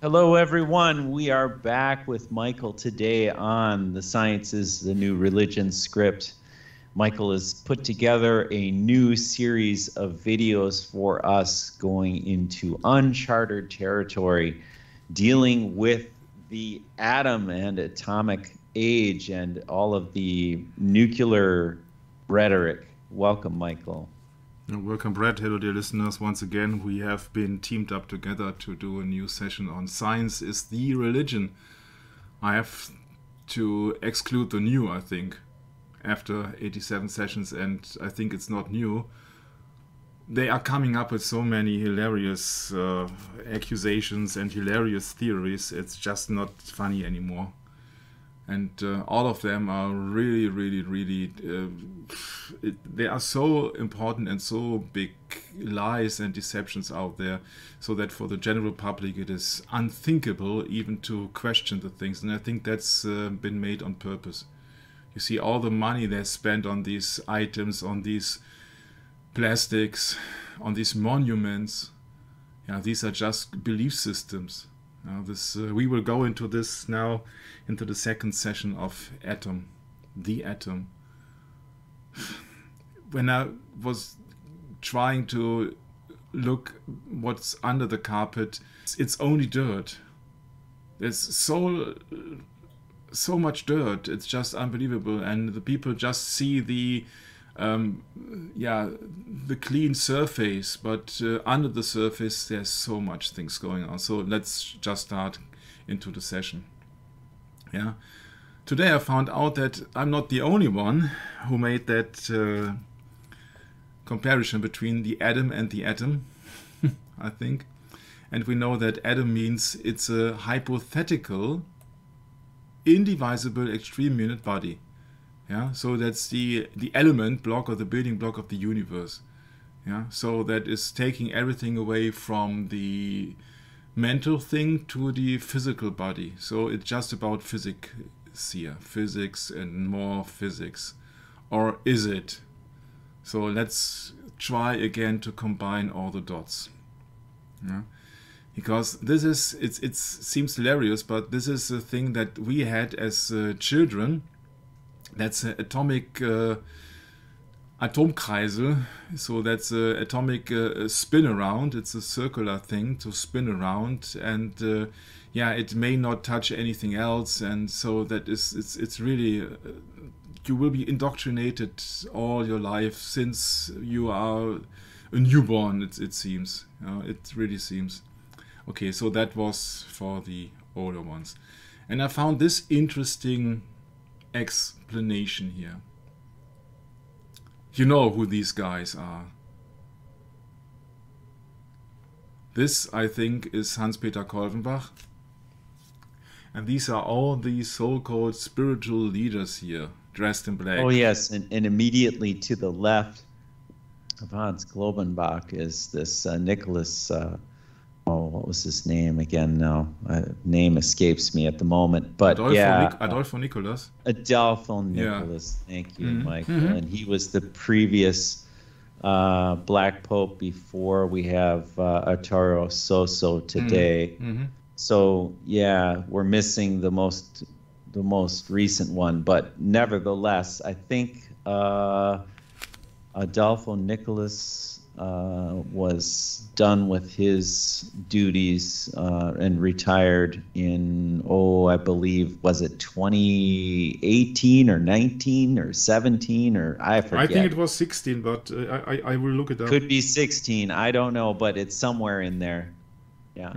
Hello, everyone. We are back with Michael today on The Science is the New Religion script. Michael has put together a new series of videos for us going into uncharted territory, dealing with the atom and atomic age and all of the nuclear rhetoric. Welcome, Michael. Welcome, Brad. Hello, dear listeners. Once again, we have been teamed up together to do a new session on Science is the Religion. I have to exclude the new, I think, after 87 sessions, and I think it's not new. They are coming up with so many hilarious accusations and hilarious theories. It's just not funny anymore. And all of them are really, they are so important and so big lies and deceptions out there, so that for the general public it is unthinkable even to question the things. And I think that's been made on purpose. You see all the money they spent on these items, on these plastics, on these monuments. Yeah, these are just belief systems. We will go into this now, into the second session of Atom, the Atom. When I was trying to look what's under the carpet, it's only dirt. There's so much dirt. It's just unbelievable, and the people just see the clean surface, but under the surface there's so much things going on. So let's just start into the session. Yeah, today I found out that I'm not the only one who made that comparison between the atom and the atom. I think, and we know that atom means it's a hypothetical indivisible extreme unit body. Yeah, so that's the element block or the building block of the universe. Yeah, so that is taking everything away from the mental thing to the physical body. So it's just about physics here, physics and more physics. Or is it? So let's try again to combine all the dots. Yeah, because this is, it seems hilarious, but this is a thing that we had as children. That's an atomic Atomkreisel, so that's an atomic spin around. It's a circular thing to spin around, and it may not touch anything else, and so that is it's really you will be indoctrinated all your life since you are a newborn. It seems, it really seems. Okay, so that was for the older ones, and I found this interesting explanation here. You know who these guys are. This, I think, is Hans-Peter Kolvenbach. And these are all these so-called spiritual leaders here, dressed in black. Oh, yes, and immediately to the left of Hans Globenbach is this Nicholas... what was his name again now? Name escapes me at the moment. But Adolfo Nicolas. Adolfo Nicolas, thank you, Michael. And he was the previous Black Pope before we have Arturo Soso today. So yeah, we're missing the most recent one, but nevertheless, I think Adolfo Nicolas was done with his duties and retired in, I believe, was it 2018 or 19 or 17 or I forget. I think it was 16, but I will look it up. Could be 16. I don't know, but it's somewhere in there. Yeah.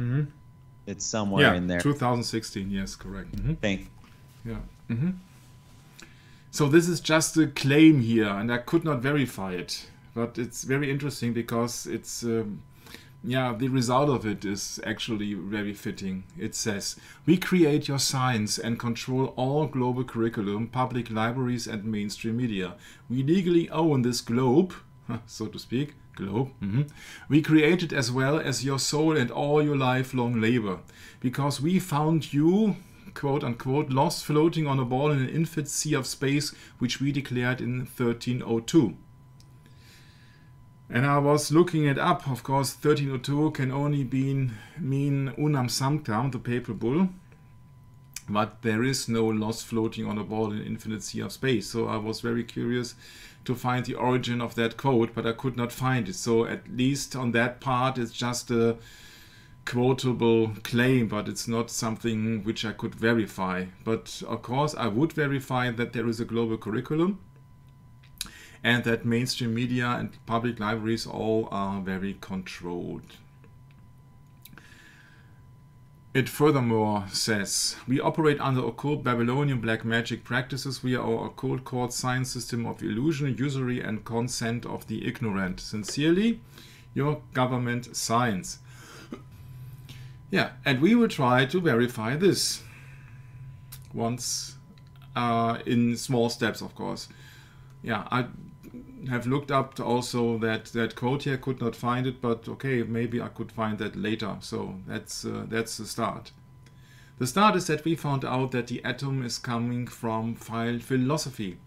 It's somewhere in there. 2016. Yes, correct. Thank you. Yeah. So this is just a claim here, and I could not verify it. But it's very interesting because it's, the result of it is actually very fitting. It says, we create your science and control all global curriculum, public libraries and mainstream media. We legally own this globe, so to speak, globe. We create it as well as your soul and all your lifelong labor. Because we found you, quote unquote, lost floating on a ball in an infinite sea of space, which we declared in 1302. And I was looking it up. Of course, 1302 can only mean unam sanctam, the papal bull. But there is no loss floating on a ball in infinite sea of space. So I was very curious to find the origin of that quote, but I could not find it. So at least on that part, it's just a quotable claim, but it's not something which I could verify. But of course, I would verify that there is a global curriculum and that mainstream media and public libraries all are very controlled. It furthermore says, we operate under occult Babylonian black magic practices via our occult court science system of illusion, usury, and consent of the ignorant. Sincerely, your government science. Yeah, and we will try to verify this once in small steps, of course. Yeah, I have looked up also that quote here, could not find it, but okay, maybe I could find that later. So that's the start. The start is that we found out that the atom is coming from philosophy,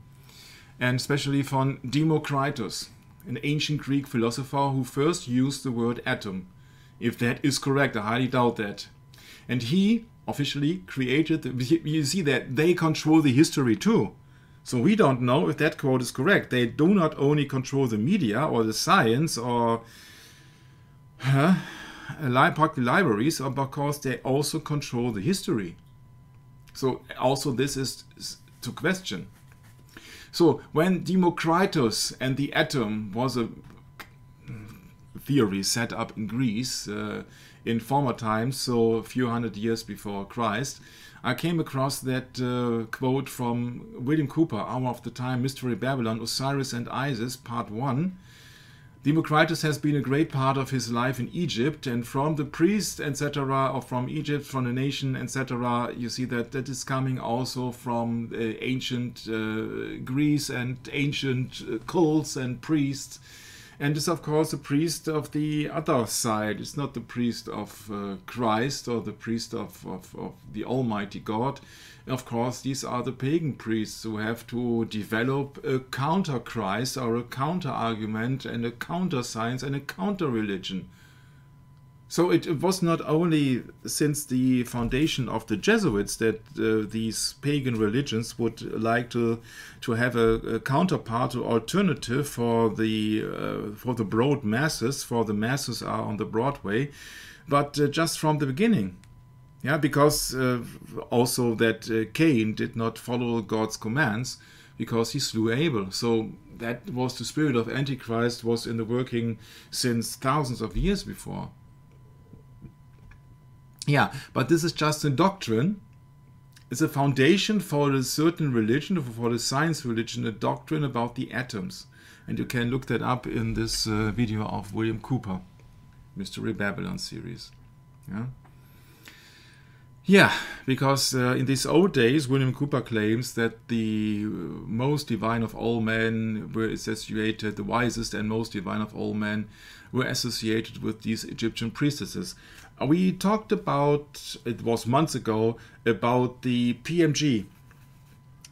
and especially from Democritus, an ancient Greek philosopher who first used the word atom. If that is correct, I highly doubt that. And he officially created, you see that they control the history too. So we don't know if that quote is correct. They do not only control the media or the science or public libraries, but because they also control the history. So also this is to question. So when Democritus and the atom was a theory set up in Greece in former times, so a few hundred years before Christ, I came across that quote from William Cooper, Hour of the Time, Mystery Babylon, Osiris and Isis, Part 1. Democritus has been a great part of his life in Egypt, and from the priest, etc., or from Egypt, from the nation, etc., you see that that is coming also from ancient Greece and ancient cults and priests. And is of course a priest of the other side. It's not the priest of Christ or the priest of the Almighty God. Of course, these are the pagan priests who have to develop a counter Christ or a counter argument and a counter science and a counter religion. So it was not only since the foundation of the Jesuits that these pagan religions would like to have a counterpart or alternative for the broad masses, for the masses are on the Broadway, but just from the beginning. Yeah, because also that Cain did not follow God's commands because he slew Abel. So that was the spirit of Antichrist was in the working since thousands of years before. Yeah, but this is just a doctrine. It's a foundation for a certain religion, for the science religion, a doctrine about the atoms. And you can look that up in this video of William Cooper, Mystery Babylon series. Yeah, yeah, because in these old days, William Cooper claims that the most divine of all men were associated, the wisest and most divine of all men were associated with these Egyptian priestesses. We talked about, it was months ago, about the PMG,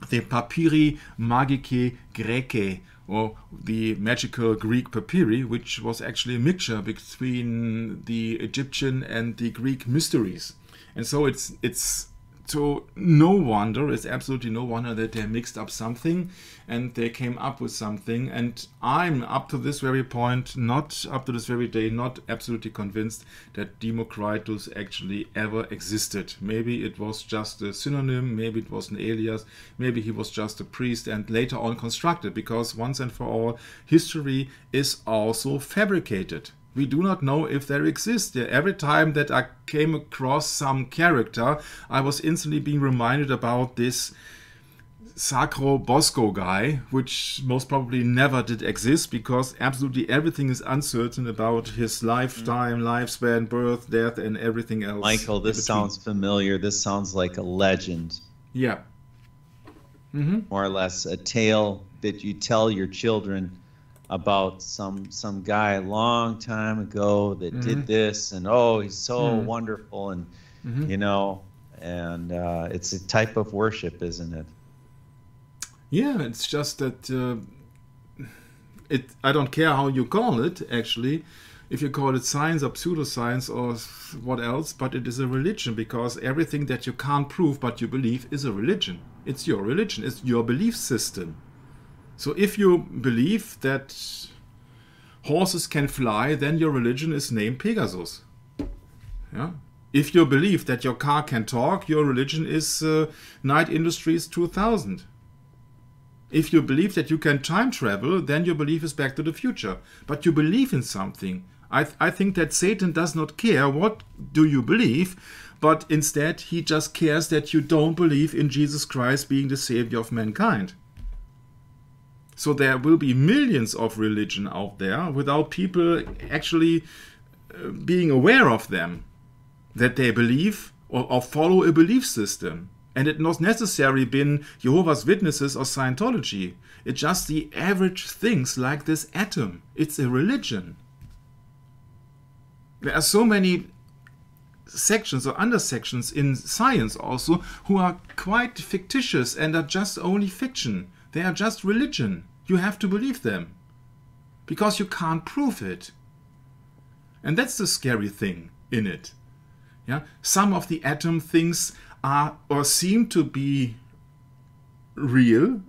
the Papyri Magicae Graecae, or the magical Greek papyri, which was actually a mixture between the Egyptian and the Greek mysteries. And so it's to no wonder, it's absolutely no wonder that they mixed up something and they came up with something. And I'm up to this very point, not up to this very day, not absolutely convinced that Democritus actually ever existed. Maybe it was just a synonym, maybe it was an alias, maybe he was just a priest and later on constructed, because once and for all, history is also fabricated. We do not know if there exists. Every time that I came across some character, I was instantly being reminded about this Sacro Bosco guy, which most probably never did exist, because absolutely everything is uncertain about his lifetime, lifespan, birth, death, and everything else. Michael, this sounds familiar. This sounds like a legend. Yeah. More or less a tale that you tell your children about some guy a long time ago that did this, and oh, he's so wonderful, and you know, and it's a type of worship, isn't it? Yeah, it's just that I don't care how you call it, actually, if you call it science or pseudoscience or what else, but it is a religion, because everything that you can't prove but you believe is a religion. It's your religion. It's your belief system. So if you believe that horses can fly, then your religion is named Pegasus. Yeah? If you believe that your car can talk, your religion is Night Industries 2000. If you believe that you can time travel, then your belief is Back to the Future. But you believe in something. I think that Satan does not care what do you believe, but instead he just cares that you don't believe in Jesus Christ being the Savior of mankind. So there will be millions of religion out there without people actually being aware of them, that they believe or follow a belief system. And it not necessarily been Jehovah's Witnesses or Scientology. It's just the average things like this atom. It's a religion. There are so many sections or undersections in science also who are quite fictitious and are just only fiction. They are just religion. You have to believe them because you can't prove it. And that's the scary thing in it. Yeah? Some of the atom things are or seem to be real,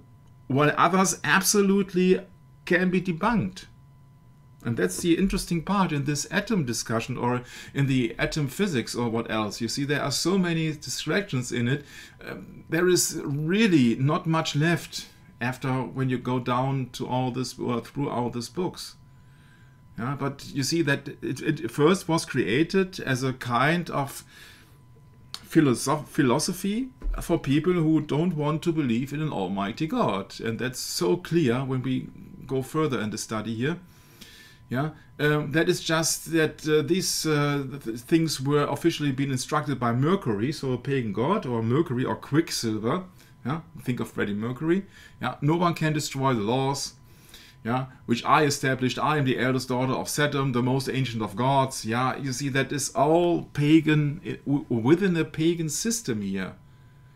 while others absolutely can be debunked. And that's the interesting part in this atom discussion or in the atom physics or what else. You see, there are so many distractions in it. There is really not much left after when you go down to all this or through all these books. Yeah, but you see that it first was created as a kind of philosophy for people who don't want to believe in an almighty God. And that's so clear when we go further in the study here. Yeah, that is just that these things were officially been instructed by Mercury, so a pagan god, or Mercury or Quicksilver. Yeah, think of Freddie Mercury. Yeah, no one can destroy the laws. Yeah, which I established. I am the eldest daughter of Saturn, the most ancient of gods. Yeah, you see that is all pagan within a pagan system here.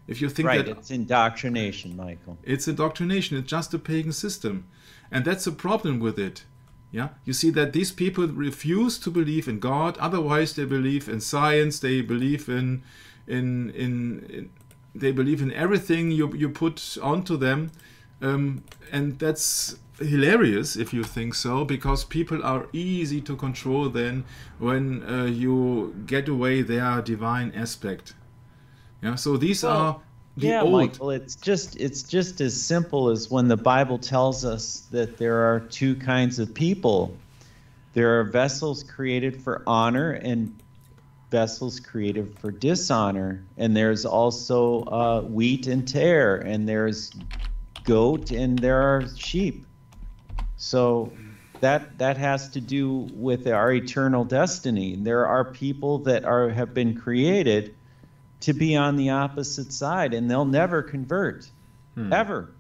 If you think right, that it's indoctrination, Michael. It's indoctrination. It's just a pagan system, and that's a problem with it. Yeah, you see that these people refuse to believe in God. Otherwise, they believe in science. They believe in they believe in everything you put onto them, and that's hilarious if you think so, because people are easy to control then when you get away their divine aspect. Yeah, so these are the old. Michael, it's just as simple as when the Bible tells us that there are two kinds of people. There are vessels created for honor and vessels created for dishonor, and there's also wheat and tare, and there's goat and there are sheep. So that has to do with our eternal destiny. There are people that have been created to be on the opposite side, and they'll never convert, ever.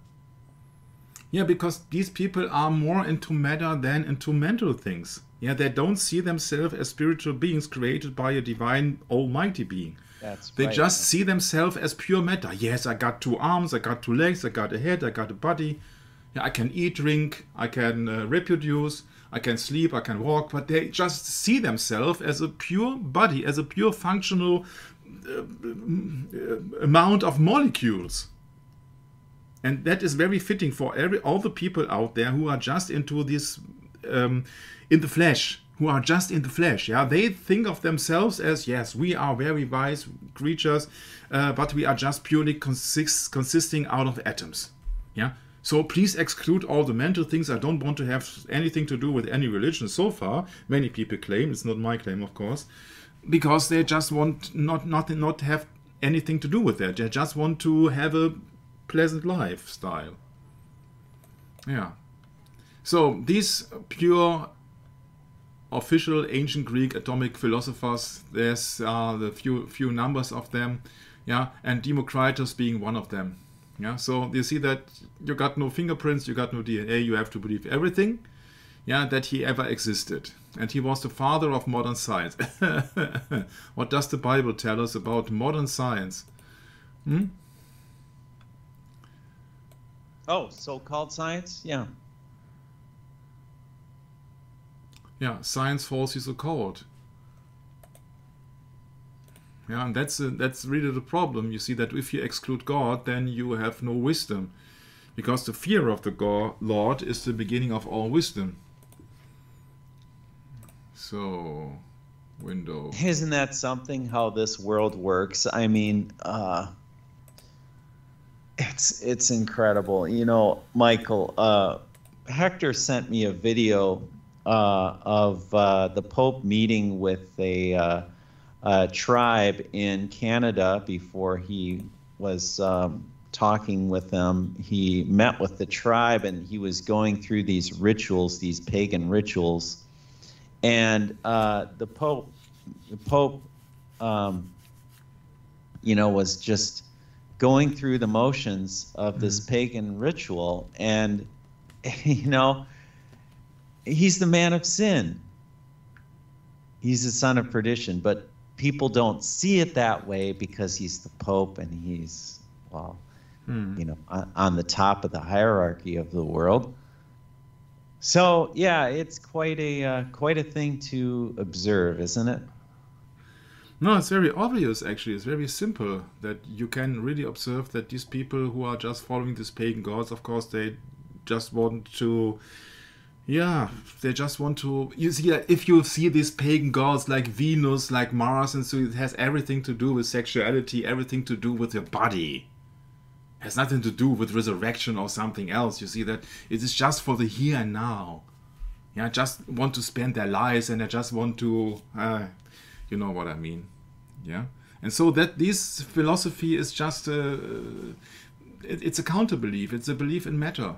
Yeah, because these people are more into matter than into mental things. Yeah, they don't see themselves as spiritual beings created by a divine almighty being. They just see themselves as pure matter. Yes, I got two arms, I got two legs, I got a head, I got a body. Yeah, I can eat, drink, I can reproduce, I can sleep, I can walk, but they just see themselves as a pure body, as a pure functional amount of molecules. And that is very fitting for all the people out there who are just into this, in the flesh, who are just in the flesh. Yeah, they think of themselves as, yes, we are very wise creatures, but we are just purely consisting out of atoms. Yeah. So please exclude all the mental things. I don't want to have anything to do with any religion so far. Many people claim, it's not my claim, of course, because they just want not have anything to do with that. They just want to have a pleasant lifestyle. Yeah. So these pure official ancient Greek atomic philosophers, there's the few numbers of them, yeah, and Democritus being one of them. Yeah, so you see that you got no fingerprints, you got no DNA, you have to believe everything, yeah, that he ever existed. And he was the father of modern science. What does the Bible tell us about modern science? Oh, so-called science? Yeah. Yeah, science falsely so called. Yeah, and that's really the problem. You see that if you exclude God, then you have no wisdom, because the fear of the Lord is the beginning of all wisdom. So, window. Isn't that something, how this world works? I mean, it's incredible. You know, Michael, Hector sent me a video of the Pope meeting with a tribe in Canada before he was talking with them. He met with the tribe and he was going through these rituals, these pagan rituals. And the Pope, you know, was just going through the motions of this pagan ritual. And, you know, he's the man of sin. He's the son of perdition. But people don't see it that way because he's the Pope and he's, well, you know, on the top of the hierarchy of the world. So yeah, it's quite a thing to observe, isn't it? No, it's very obvious actually. It's very simple that you can really observe that these people who are just following these pagan gods, of course, they just want to, yeah, they just want to. You see, if you see these pagan gods like Venus, like Mars, and so it has everything to do with sexuality, everything to do with your body. Has nothing to do with resurrection or something else. You see that it is just for the here and now. Yeah, just want to spend their lives and they just want to, you know what I mean. Yeah, and so that this philosophy is just it's a counter belief. It's a belief in matter.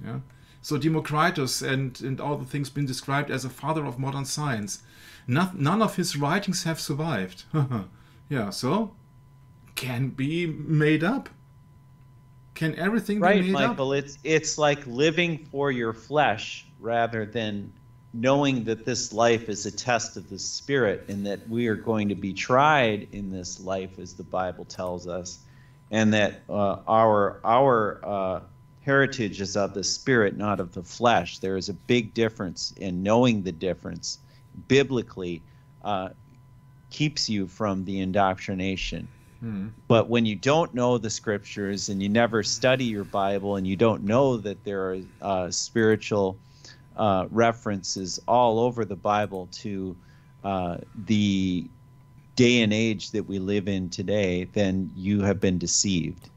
Yeah. So Democritus and all the things been described as a father of modern science. None of his writings have survived. Yeah, so can be made up. Can everything be made up? Right, Michael. It's like living for your flesh rather than knowing that this life is a test of the spirit and that we are going to be tried in this life, as the Bible tells us, and that our heritage is of the spirit, not of the flesh. There is a big difference, in knowing the difference biblically keeps you from the indoctrination. But when you don't know the scriptures and you never study your Bible and you don't know that there are spiritual references all over the Bible to the day and age that we live in today, then you have been deceived.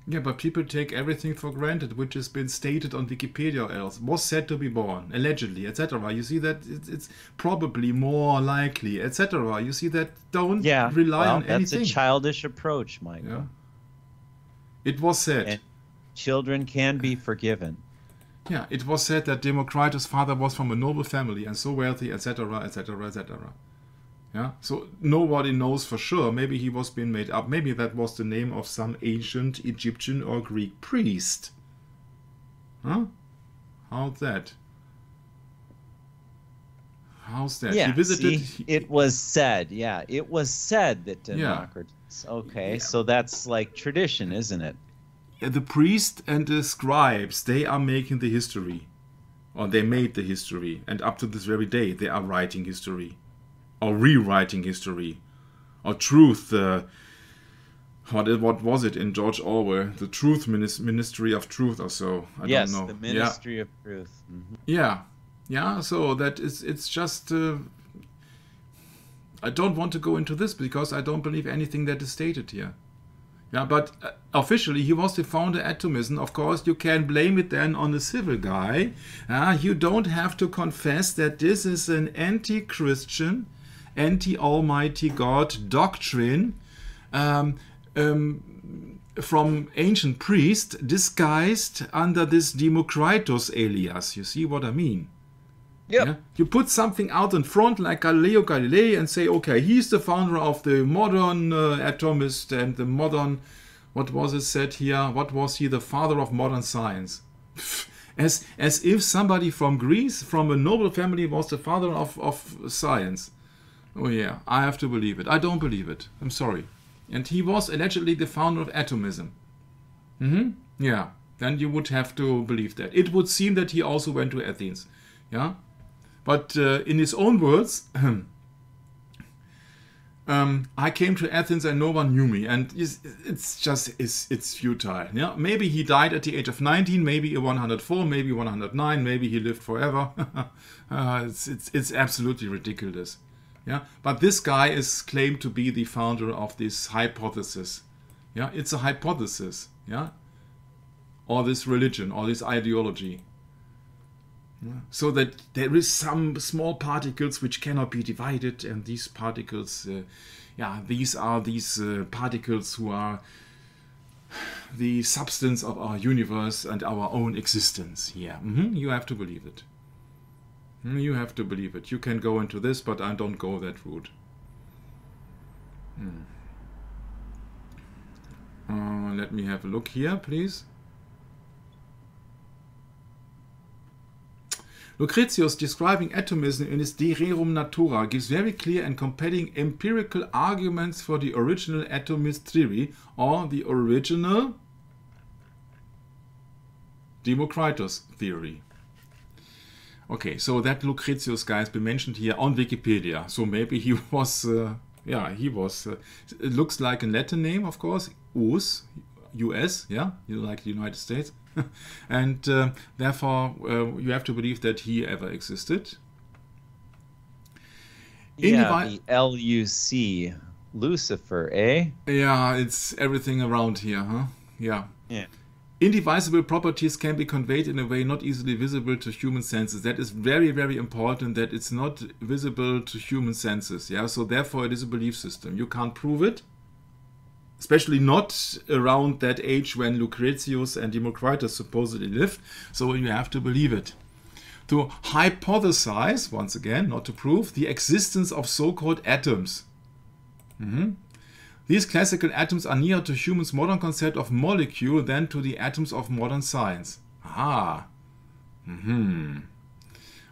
Yeah, but people take everything for granted, which has been stated on Wikipedia or else, was said to be born, allegedly, etc. You see that it's probably more likely, etc. You see that don't rely on anything. That's a childish approach, Michael. Yeah. It was said. And children can be forgiven. Yeah, it was said that Democritus' father was from a noble family and so wealthy, etc., etc., etc. Yeah, so nobody knows for sure. Maybe he was being made up. Maybe that was the name of some ancient Egyptian or Greek priest. Huh? How's that? How's that? Yeah, he visited. It was said. Yeah, it was said that Democritus. Yeah. Okay, so that's like tradition, isn't it? Yeah, the priest and the scribes, they are making the history, or they made the history, and up to this very day, they are writing history. Or rewriting history, or truth. What was it in George Orwell? The Truth Ministry of Truth, or so. I don't know. Yes, the Ministry of Truth. Mm-hmm. Yeah, yeah. So that is. It's just. I don't want to go into this because I don't believe anything that is stated here. Yeah, but officially he was the founder of atomism. Of course, you can blame it then on the civil guy. You don't have to confess that this is an anti-Christian, anti-Almighty God doctrine from ancient priests disguised under this Democritus alias. You see what I mean? Yep. Yeah? You put something out in front like Galileo Galilei and say, okay, he's the founder of the modern atomist and the modern, what was it said here? What was he? The father of modern science. As if somebody from Greece, from a noble family, was the father of science. Oh yeah, I have to believe it. I don't believe it. I'm sorry. And he was allegedly the founder of atomism. Yeah, then you would have to believe that. It would seem that he also went to Athens. Yeah. But in his own words, I came to Athens and no one knew me, and it's futile. Yeah, maybe he died at the age of 19, maybe 104, maybe 109, maybe he lived forever. It's absolutely ridiculous. Yeah, but this guy is claimed to be the founder of this hypothesis. Yeah, it's a hypothesis. Yeah, or this religion, or this ideology. So that there is some small particles which cannot be divided, and these particles, these are these particles who are the substance of our universe and our own existence. Yeah, you have to believe it. You have to believe it. You can go into this, but I don't go that route. Let me have a look here, please. Lucretius, describing atomism in his De Rerum Natura, gives very clear and compelling empirical arguments for the original atomist theory, or the original Democritus theory. Okay, so that Lucretius guy has been mentioned here on Wikipedia. So maybe he was, it looks like a Latin name, of course, US, US, yeah, like the United States. And therefore, you have to believe that he ever existed. Yeah, the LUC, Lucifer, eh? Yeah, it's everything around here, huh? Yeah. Yeah. Indivisible properties can be conveyed in a way not easily visible to human senses. That is very, very important, that it's not visible to human senses. Yeah, so therefore it is a belief system. You can't prove it. Especially not around that age when Lucretius and Democritus supposedly lived, so you have to believe it. To hypothesize, once again, not to prove, the existence of so-called atoms. These classical atoms are nearer to humans' modern concept of molecule than to the atoms of modern science.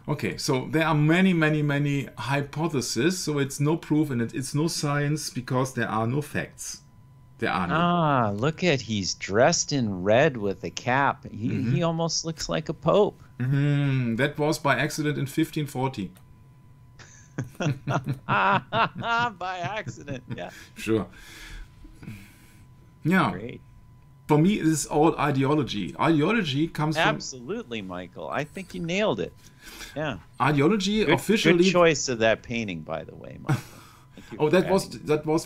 Okay, so there are many, many, many hypotheses, so it's no proof and it's no science because there are no facts. Look at, he's dressed in red with a cap. He almost looks like a pope. That was by accident in 1540. By accident, yeah. Sure. Yeah. Great. For me, it is all ideology. Ideology comes from... Absolutely, Michael. I think you nailed it. Yeah. Ideology officially... Good choice of that painting, by the way, Michael. Oh, that was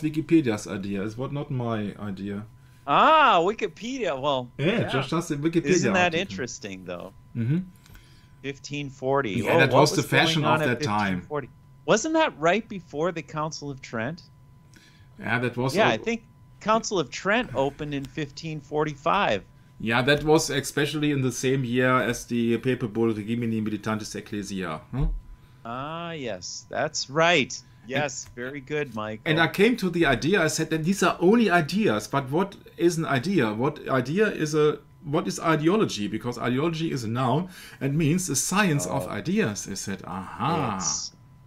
Wikipedia's idea. It was not my idea. Wikipedia. Well, yeah. Just the Wikipedia. Isn't that interesting, though? 1540. Yeah, that was the fashion of that time. Wasn't that right before the Council of Trent? Yeah, that was. Yeah, I think Council of Trent opened in 1545. Yeah, that was especially in the same year as the papal bull Regimini Militantis Ecclesia. Yes, that's right. Yes, very good, Mike. And I came to the idea, I said that these are only ideas, but what is an idea? What is ideology? Because ideology is a noun and means the science of ideas. I said,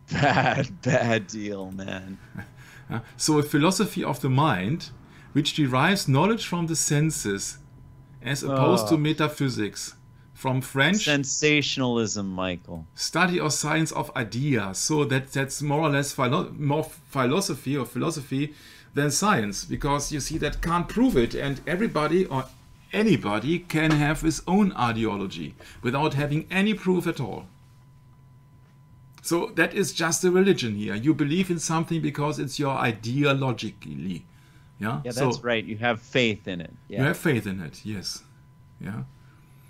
It's bad deal, man. So a philosophy of the mind, which derives knowledge from the senses, as opposed to metaphysics. From French, sensationalism, Michael. Study or science of ideas. So that's more or less more philosophy than science, because you see that can't prove it, and everybody or anybody can have his own ideology without having any proof at all. So that is just a religion here. You believe in something because it's your ideologically. Yeah, that's right. You have faith in it. Yeah. You have faith in it. Yes. Yeah.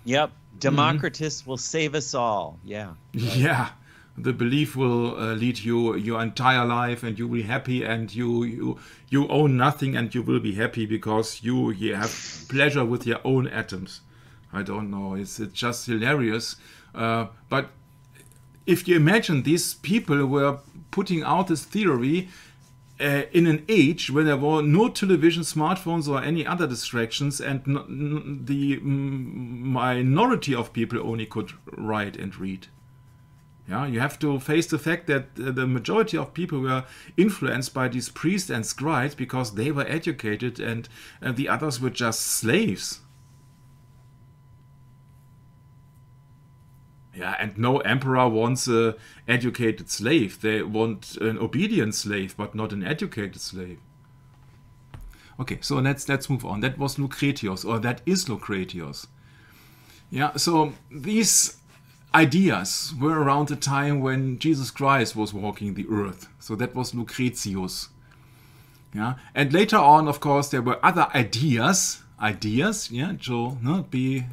Yep. Democritus will save us all. Yeah. Right. Yeah. The belief will lead you your entire life, and you will be happy, and you own nothing, and you will be happy because you have pleasure with your own atoms. I don't know. It's just hilarious. But if you imagine these people were putting out this theory in an age where there were no television, smartphones, or any other distractions, and the minority of people only could write and read. Yeah, you have to face the fact that the majority of people were influenced by these priests and scribes because they were educated, and the others were just slaves. Yeah, and no emperor wants an educated slave. They want an obedient slave, but not an educated slave. Okay, so let's move on. That was Lucretius, or that is Lucretius. Yeah, so these ideas were around the time when Jesus Christ was walking the earth. So that was Lucretius. Yeah, and later on, of course, there were other ideas. Yeah, Joe, no, be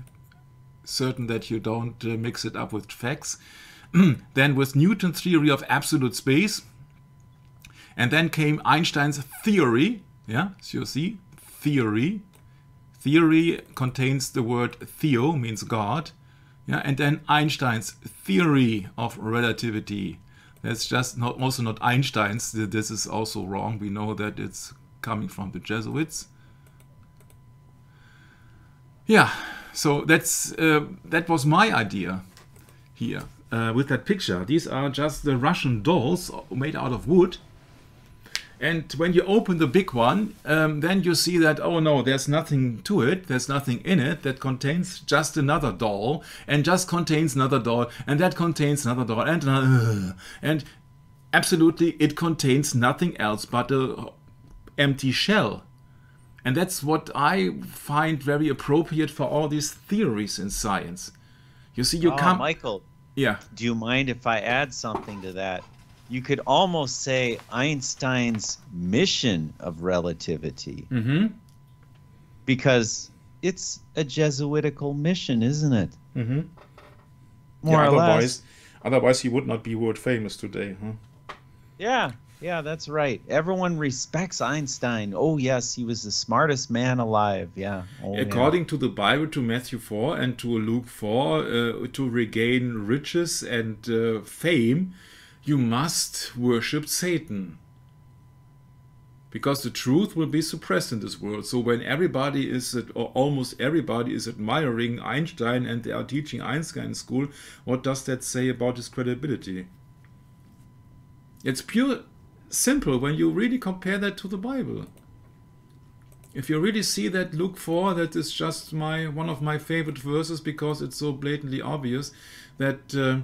certain that you don't mix it up with facts. Then with Newton's theory of absolute space, and then came Einstein's theory. Yeah, so you see, theory. Theory contains the word theo, means God. Yeah, and then Einstein's theory of relativity. That's just also not Einstein's. This is also wrong. We know that it's coming from the Jesuits. Yeah, so that was my idea here with that picture. These are just the Russian dolls made out of wood. And when you open the big one, then you see that, oh no, there's nothing to it, there's nothing in it that contains just another doll, and just contains another doll, and that contains another doll, and another, and absolutely it contains nothing else but an empty shell. And that's what I find very appropriate for all these theories in science. You see, you come... Michael, yeah. Do you mind if I add something to that? You could almost say Einstein's mission of relativity. Mm-hmm. Because it's a Jesuitical mission, isn't it? Mm-hmm. More or less. Otherwise he would not be world famous today, huh? Yeah, that's right. Everyone respects Einstein. Oh, yes, he was the smartest man alive. Yeah. According to the Bible, to Matthew 4 and to Luke 4, to regain riches and fame, you must worship Satan. Because the truth will be suppressed in this world. So when everybody is, or almost everybody is admiring Einstein and they are teaching Einstein in school, what does that say about his credibility? It's pure simple when you really compare that to the Bible. If you really see that Luke 4, that is just one of my favorite verses because it's so blatantly obvious that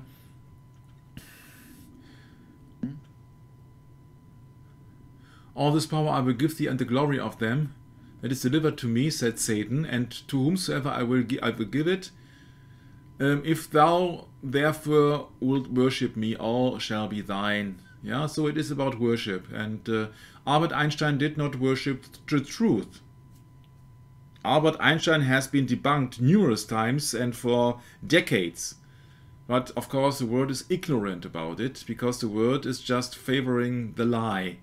all this power I will give thee and the glory of them that is delivered to me, said Satan, and to whomsoever I will give it. If thou therefore wilt worship me, all shall be thine. Yeah, so it is about worship. And Albert Einstein did not worship the truth. Albert Einstein has been debunked numerous times and for decades. But of course the world is ignorant about it because the world is just favoring the lie.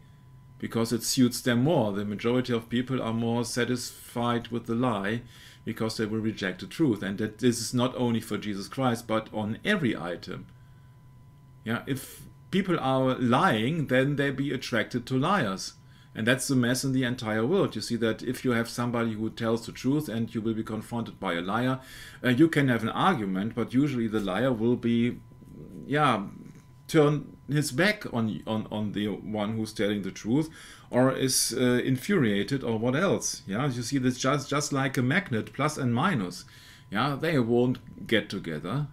Because it suits them more. The majority of people are more satisfied with the lie because they will reject the truth. And that this is not only for Jesus Christ, but on every item. Yeah, if people are lying, then they be attracted to liars. And that's the mess in the entire world. You see that if you have somebody who tells the truth and you will be confronted by a liar, you can have an argument, but usually the liar will be, turn his back on the one who's telling the truth, or is infuriated, or what else. Yeah, you see this just like a magnet, plus and minus. Yeah, they won't get together.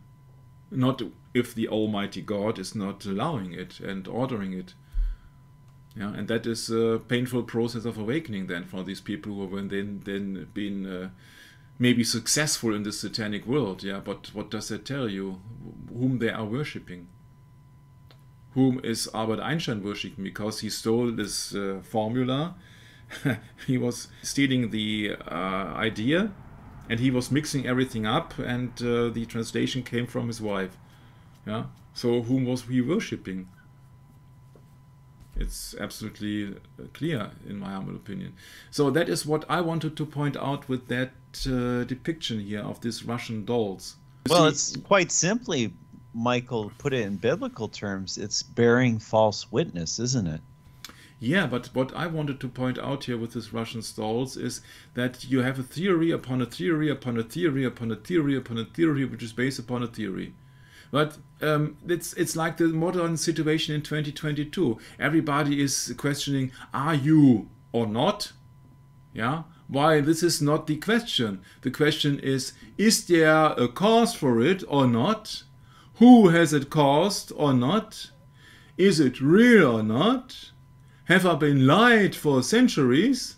Not if the Almighty God is not allowing it and ordering it. Yeah, and that is a painful process of awakening then for these people who have then been maybe successful in this satanic world. Yeah, but what does that tell you? Whom they are worshipping? Whom is Albert Einstein worshipping? Because he stole this formula. He was stealing the idea, and he was mixing everything up, and the translation came from his wife. Yeah. So whom was he worshipping? It's absolutely clear, in my humble opinion. So that is what I wanted to point out with that depiction here of these Russian dolls. Well, it's quite simply, Michael, put it in biblical terms, it's bearing false witness, isn't it? Yeah, but what I wanted to point out here with these Russian dolls is that you have a theory upon a theory upon a theory upon a theory upon a theory, which is based upon a theory. But it's like the modern situation in 2022. Everybody is questioning, are you or not? Yeah. Why, this is not the question. The question is there a cause for it or not? Who has it caused or not? Is it real or not? Have I been lied for centuries?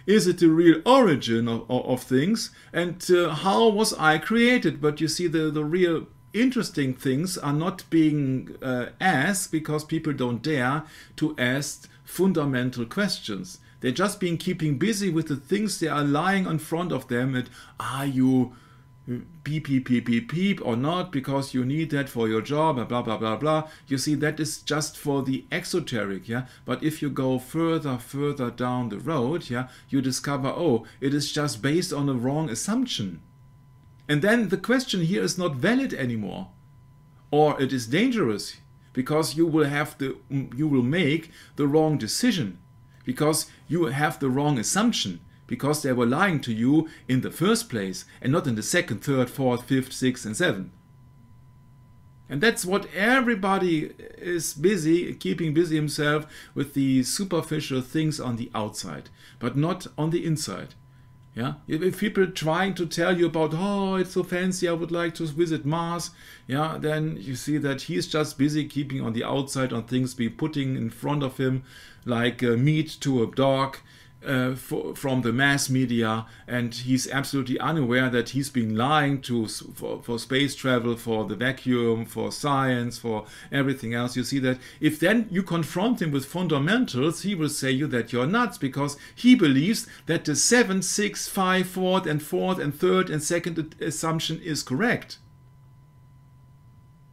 Is it the real origin of things? And how was I created? But you see, the real interesting things are not being asked because people don't dare to ask fundamental questions. They're just being keeping busy with the things that are lying in front of them. And are you beep, beep, beep, beep, beep or not because you need that for your job, and blah, blah, blah, blah. You see, that is just for the exoteric, yeah. But if you go further down the road, yeah, you discover, oh, it is just based on a wrong assumption. And then the question here is not valid anymore. Or it is dangerous because you will make the wrong decision because you have the wrong assumption. Because they were lying to you in the first place and not in the second, third, fourth, fifth, sixth, and seventh. And that's what everybody is busy, keeping busy himself with the superficial things on the outside, but not on the inside. Yeah, if people trying to tell you about, oh, it's so fancy, I would like to visit Mars, yeah, then you see that he's just busy keeping on the outside on things being putting in front of him, like meat to a dog, from the mass media, and he's absolutely unaware that he's been lying for space travel, for the vacuum, for science, for everything else. You see that if then you confront him with fundamentals, he will say you that you're nuts because he believes that the 7, 6, 5, fourth and third and second assumption is correct.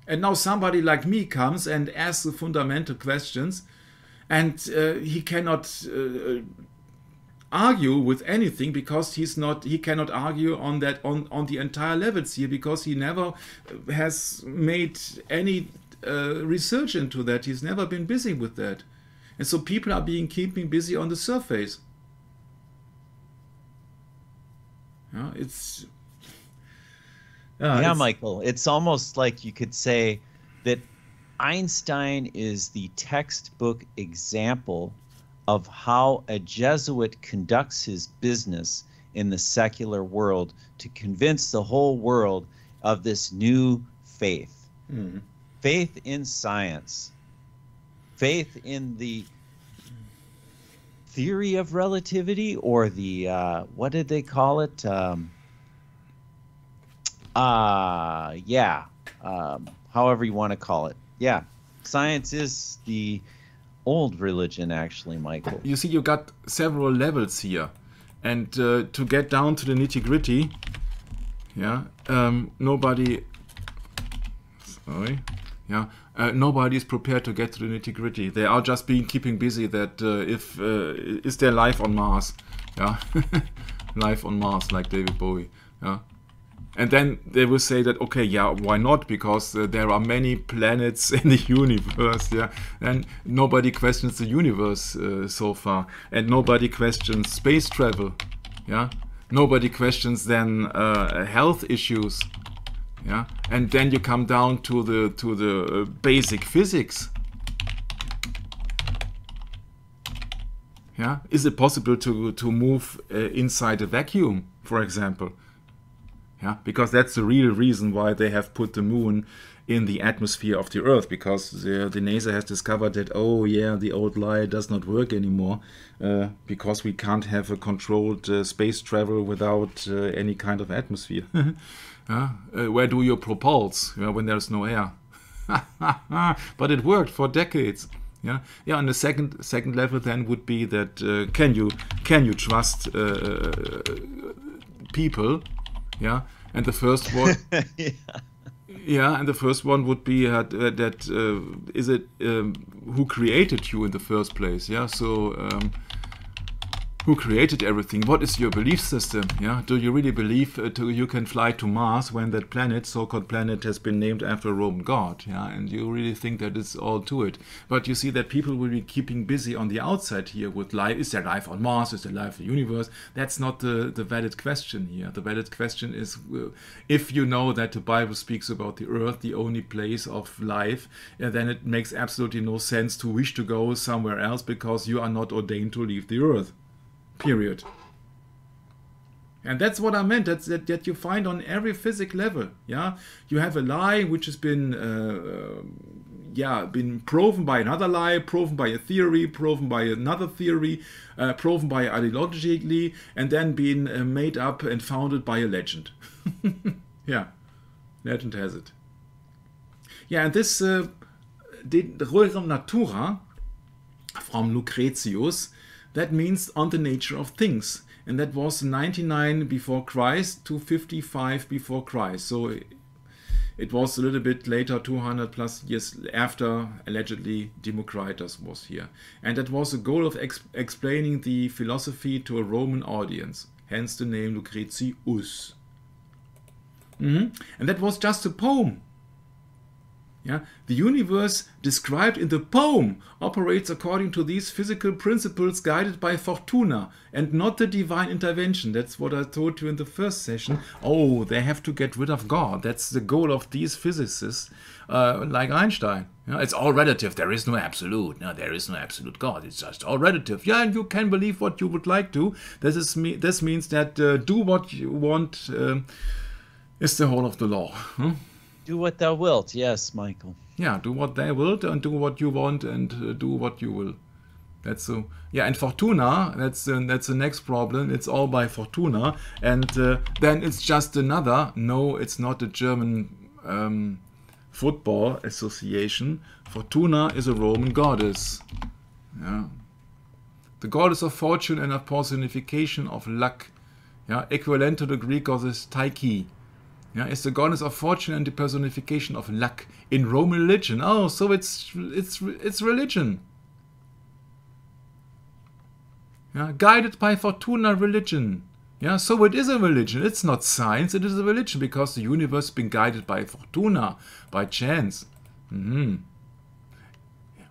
And now somebody like me comes and asks the fundamental questions, and he cannot argue with anything because he cannot argue on the entire levels here because he never has made any research into that. He's never been busy with that, and so people are keeping busy on the surface. Yeah, it's Michael, it's almost like you could say that Einstein is the textbook example of how a Jesuit conducts his business in the secular world to convince the whole world of this new faith. Mm. Faith in science. Faith in the theory of relativity, or the, what did they call it? However you want to call it. Yeah, science is the old religion, actually, Michael. You see, you got several levels here, and to get down to the nitty-gritty, yeah, nobody is prepared to get to the nitty-gritty. They are just keeping busy that is there life on Mars, yeah, life on Mars, like David Bowie, yeah. And then they will say that, okay, yeah, why not? Because there are many planets in the universe, yeah, and nobody questions the universe so far, and nobody questions space travel, yeah. Nobody questions then health issues, yeah. And then you come down to the basic physics. Yeah, is it possible to move inside a vacuum, for example? Yeah, because that's the real reason why they have put the moon in the atmosphere of the Earth, because the NASA has discovered that, oh yeah, the old lie does not work anymore, because we can't have a controlled space travel without any kind of atmosphere. Where do you propulse when there's no air? But it worked for decades. Yeah, yeah. And the second level then would be that can you trust people? Yeah, and the first one, and the first one would be is it who created you in the first place? Yeah, so who created everything? What is your belief system? Yeah, do you really believe you can fly to Mars when that planet, so-called planet, has been named after a Roman god? Yeah, and you really think that it's all to it? But you see that people will be keeping busy on the outside here with life. Is there life on Mars? Is there life in the universe? That's not the valid question here. The valid question is, if you know that the Bible speaks about the Earth, the only place of life, then it makes absolutely no sense to wish to go somewhere else because you are not ordained to leave the Earth. Period. And that's what I meant. That you find on every physics level. Yeah, you have a lie which has been proven by another lie, proven by a theory, proven by another theory, proven by ideologically, and then been made up and founded by a legend. Yeah, legend has it. Yeah, and this Rerum Natura from Lucretius, that means on the nature of things. And that was 99 before Christ to 55 before Christ. So it was a little bit later, 200 plus years after, allegedly, Democritus was here. And that was the goal of explaining the philosophy to a Roman audience. Hence the name Lucretius. And that was just a poem. Yeah? The universe described in the poem operates according to these physical principles guided by Fortuna and not the divine intervention. That's what I told you in the first session. Oh, they have to get rid of God. That's the goal of these physicists like Einstein. Yeah, it's all relative. There is no absolute. No, there is no absolute God. It's just all relative. Yeah, and you can believe what you would like to. This means that do what you want is the whole of the law. Do what thou wilt, yes, Michael. Yeah, do what thou wilt and do what you want and do what you will. That's so. Yeah, and Fortuna. That's the next problem. It's all by Fortuna, and then it's just another. No, it's not a German football association. Fortuna is a Roman goddess. Yeah, the goddess of fortune and a personification of luck. Yeah, equivalent to the Greek goddess Tyche. Yeah, it's the goddess of fortune and the personification of luck in Roman religion. Oh, so it's religion. Yeah, guided by Fortuna religion. Yeah, so it is a religion. It's not science. It is a religion because the universe has been guided by Fortuna, by chance,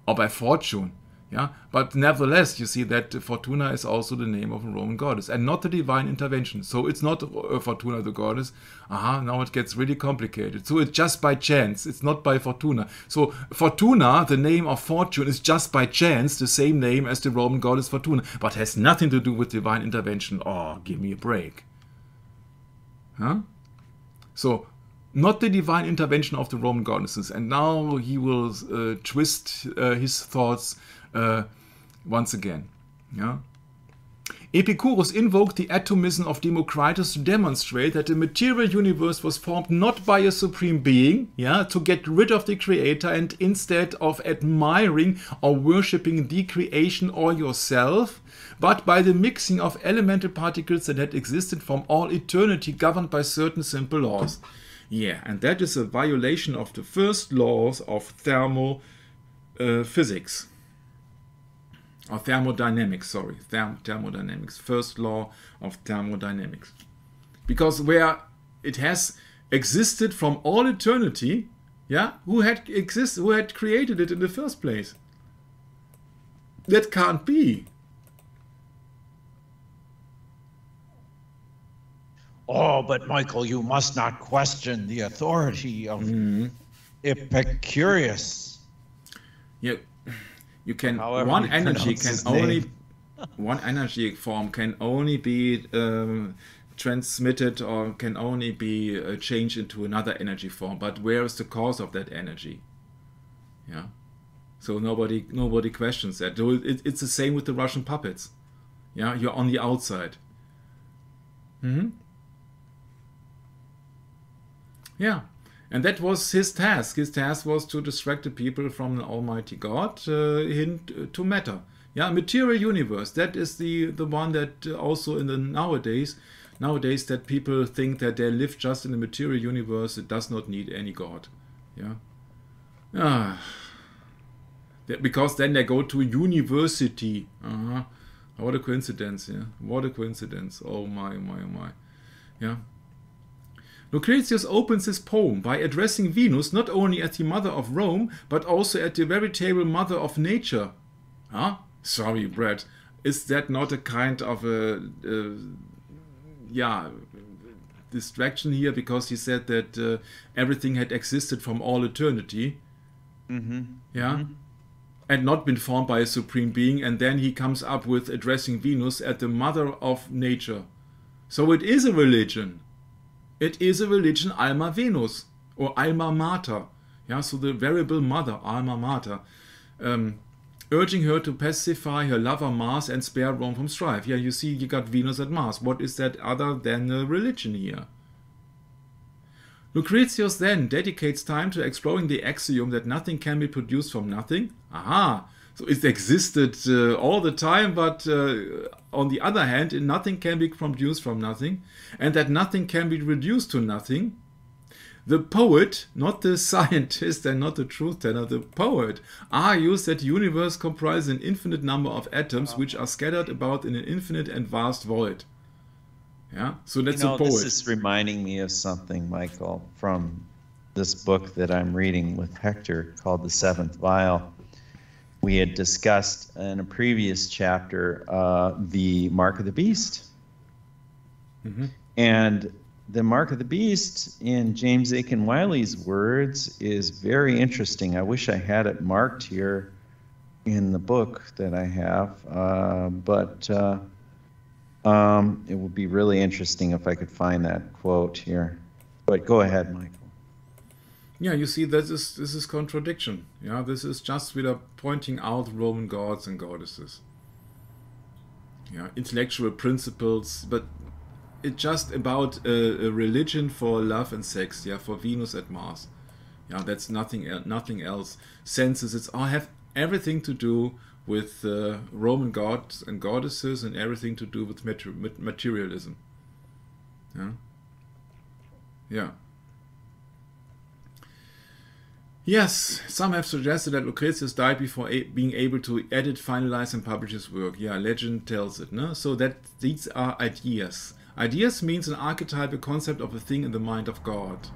or by fortune. Yeah, but nevertheless, you see that Fortuna is also the name of a Roman goddess and not the divine intervention. So it's not Fortuna the goddess. Now it gets really complicated. So it's just by chance. It's not by Fortuna. So Fortuna, the name of fortune, is just by chance the same name as the Roman goddess Fortuna, but has nothing to do with divine intervention. Oh, give me a break. Huh? So not the divine intervention of the Roman goddesses. And now he will twist his thoughts once again. Yeah? Epicurus invoked the atomism of Democritus to demonstrate that the material universe was formed not by a supreme being, to get rid of the creator, and instead of admiring or worshipping the creation or yourself, but by the mixing of elemental particles that had existed from all eternity, governed by certain simple laws. Yeah, and that is a violation of the first laws of thermophysics. Or thermodynamics, sorry. Thermodynamics. First law of thermodynamics. Because where it has existed from all eternity, who had created it in the first place? That can't be. Oh, but Michael, you must not question the authority of Epicurus. Yeah. You can However one you energy pronounce can his only name. one energy form can only be transmitted or can only be changed into another energy form. But where is the cause of that energy? Yeah. So nobody questions that. It's the same with the Russian puppets. Yeah, you're on the outside. Yeah. And that was his task. His task was to distract the people from the Almighty God to matter. Yeah, material universe. That is the one that also in the nowadays that people think that they live just in the material universe. It does not need any God. Yeah. Because then they go to university. What a coincidence. Yeah. What a coincidence. Oh my. Yeah. Lucretius opens his poem by addressing Venus not only as the mother of Rome, but also as the veritable mother of nature. Sorry, Brad. Is that not a kind of a distraction here? Because he said that everything had existed from all eternity. And not been formed by a supreme being. And then he comes up with addressing Venus as the mother of nature. So it is a religion. It is a religion, Alma Venus, or Alma Mater. Yeah, so the variable mother, Alma Mater, urging her to pacify her lover Mars and spare Rome from strife. Yeah, you see, you got Venus and Mars. What is that other than a religion here? Lucretius then dedicates time to exploring the axiom that nothing can be produced from nothing. Aha! So it existed all the time, but on the other hand, nothing can be produced from nothing, and that nothing can be reduced to nothing. The poet, not the scientist and not the truth teller, the poet, argues that the universe comprises an infinite number of atoms which are scattered about in an infinite and vast void. Yeah, so that's a poet. This is reminding me of something, Michael, from this book that I'm reading with Hector called The Seventh Vial. We had discussed in a previous chapter the Mark of the Beast. Mm-hmm. And the Mark of the Beast, in James Aiken Wiley's words, is very interesting. I wish I had it marked here in the book that I have, but it would be really interesting if I could find that quote here. But go ahead, Michael. Yeah, you see, this is contradiction. Yeah, this is just wieder pointing out Roman gods and goddesses. Yeah, intellectual principles, but it's just about a religion for love and sex. Yeah, for Venus and Mars. Yeah, that's nothing else. Senses, it's all have everything to do with Roman gods and goddesses, and everything to do with materialism. Yeah. Yeah. Yes, some have suggested that Lucretius died before being able to edit, finalize, and publish his work. Yeah, legend tells it. No? So that these are ideas. Ideas means an archetypal concept of a thing in the mind of God,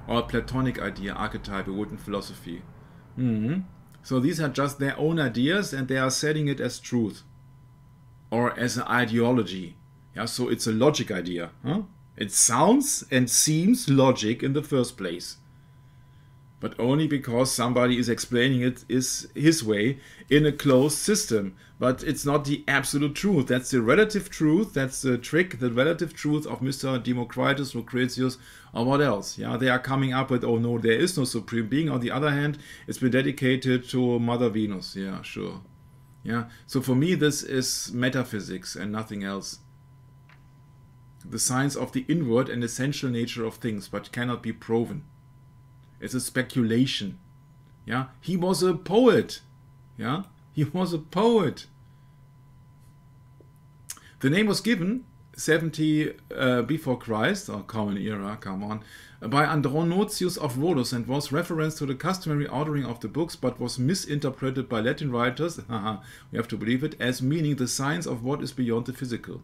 or a Platonic idea, archetype, a wooden philosophy. Mm-hmm. So these are just their own ideas, and they are setting it as truth, or as an ideology. Yeah, so it's a logic idea. Huh? It sounds and seems logic in the first place, but only because somebody is explaining it is his way in a closed system. But it's not the absolute truth. That's the relative truth. That's the trick, the relative truth of Mr. Democritus, Lucretius, or what else. Yeah, they are coming up with, oh no, there is no supreme being. On the other hand, it's been dedicated to Mother Venus. Yeah, sure. Yeah. So for me, this is metaphysics and nothing else. The science of the inward and essential nature of things, but cannot be proven. It's a speculation. Yeah, he was a poet. Yeah, he was a poet. The name was given 70 before Christ, or Common Era, come on, by Andronotius of Rhodos, and was reference to the customary ordering of the books, but was misinterpreted by Latin writers, we have to believe it, as meaning the science of what is beyond the physical.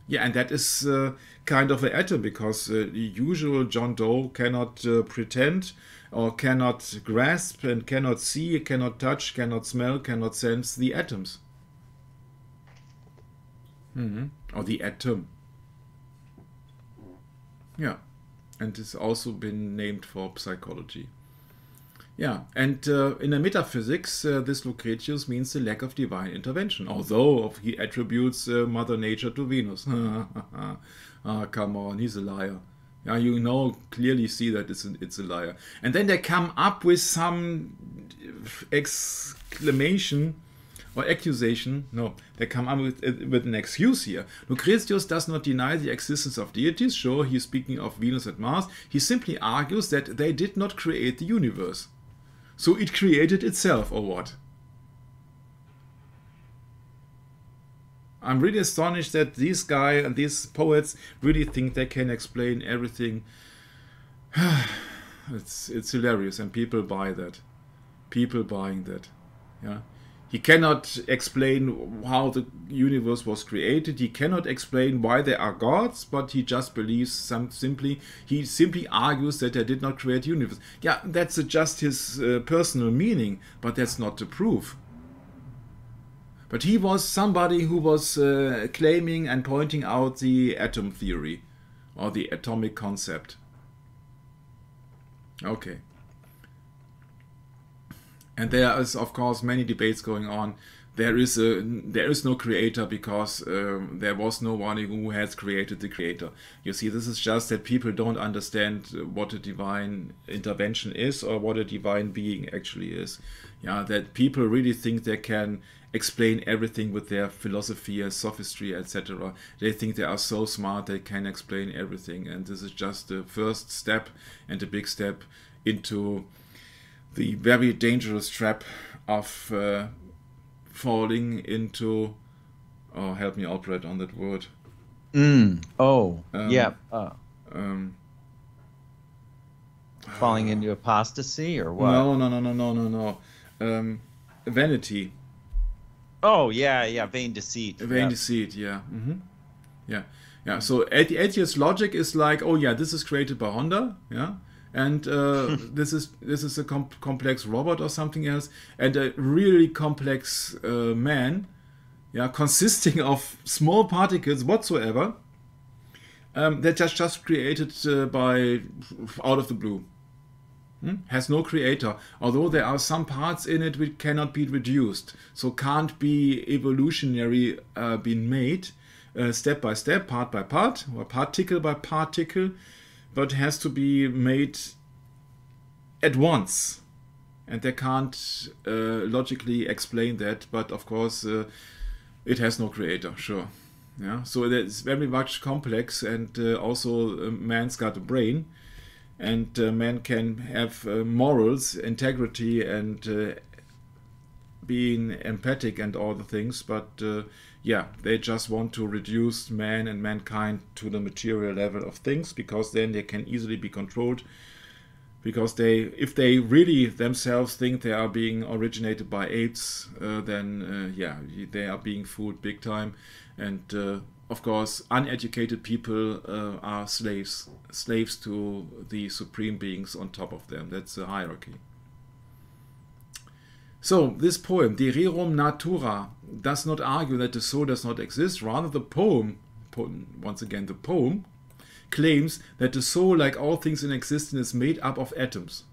Yeah, and that is kind of an atom, because the usual John Doe cannot pretend, or cannot grasp, and cannot see, cannot touch, cannot smell, cannot sense the atoms. Or the atom. Yeah, and it's also been named for psychology. Yeah, and in a metaphysics, this Lucretius means the lack of divine intervention, although he attributes Mother Nature to Venus. Come on, he's a liar. Yeah, you know, clearly see that it's a liar. And then they come up with some exclamation or accusation. No, they come up with an excuse here. Lucretius does not deny the existence of deities. Sure, he's speaking of Venus and Mars. He simply argues that they did not create the universe. So it created itself, or what? I'm really astonished that this guy and these poets really think they can explain everything. It's hilarious, and people buy that. People buying that. Yeah. He cannot explain how the universe was created. He cannot explain why there are gods, but he just believes he simply argues that they did not create the universe. Yeah, that's just his personal meaning, but that's not the proof. But he was somebody who was claiming and pointing out the atom theory, or the atomic concept. Okay. And there is, of course, many debates going on. there is no creator because there was no one who has created the creator. You see, this is just that people don't understand what a divine intervention is or what a divine being actually is. Yeah, that people really think they can explain everything with their philosophy and sophistry, etc. They think they are so smart they can explain everything, and this is just the first step and a big step into the very dangerous trap of falling into, oh, help me, Alfred, on that word. Falling into apostasy or what? No. Vanity. Oh, yeah, vain deceit. Vain deceit, yeah. Yeah. So atheist logic is like, oh yeah, this is created by Honda, yeah, and this is a complex robot or something else, and a really complex man, yeah, consisting of small particles whatsoever, that just created by out of the blue. Has no creator, although there are some parts in it which cannot be reduced, so can't be evolutionary been made step by step, part by part, or particle by particle, but has to be made at once, and they can't logically explain that. But of course, it has no creator, sure. Yeah, so it's very much complex, and also man's got a brain. And man can have morals, integrity, and being empathic and all the things, but yeah, they just want to reduce man and mankind to the material level of things, because then they can easily be controlled. Because if they really themselves think they are being originated by apes, then yeah, they are being fooled big time. And of course, uneducated people are slaves to the supreme beings on top of them. That's a hierarchy. So, this poem, De Rerum Natura, does not argue that the soul does not exist. Rather, the poem, once again, the poem, claims that the soul, like all things in existence, is made up of atoms.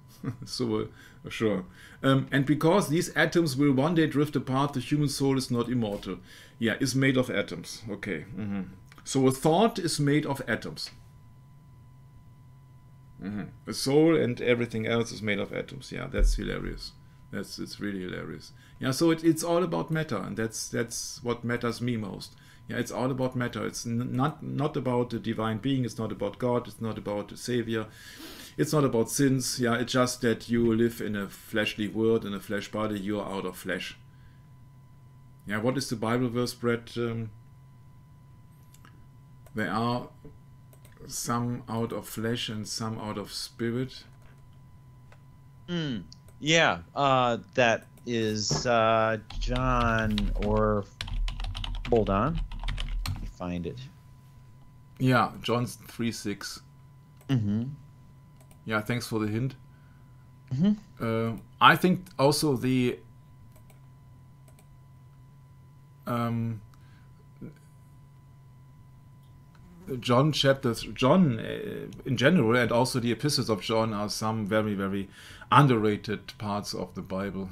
So, sure. And because these atoms will one day drift apart, the human soul is not immortal. Yeah, is made of atoms. Okay. So a thought is made of atoms. A soul and everything else is made of atoms. Yeah, that's hilarious. It's really hilarious. Yeah, so it's all about matter, and that's what matters me most. Yeah, it's all about matter. It's not about the divine being. It's not about God. It's not about the Savior. It's not about sins. Yeah, it's just that you live in a fleshly world, in a flesh body. You are out of flesh. Yeah, what is the Bible verse, Brett? There are some out of flesh and some out of spirit. Yeah, that is John, or hold on, let me find it. Yeah, John 3:6. Yeah, thanks for the hint. I think also the John in general, and also the epistles of John, are some very, very underrated parts of the Bible.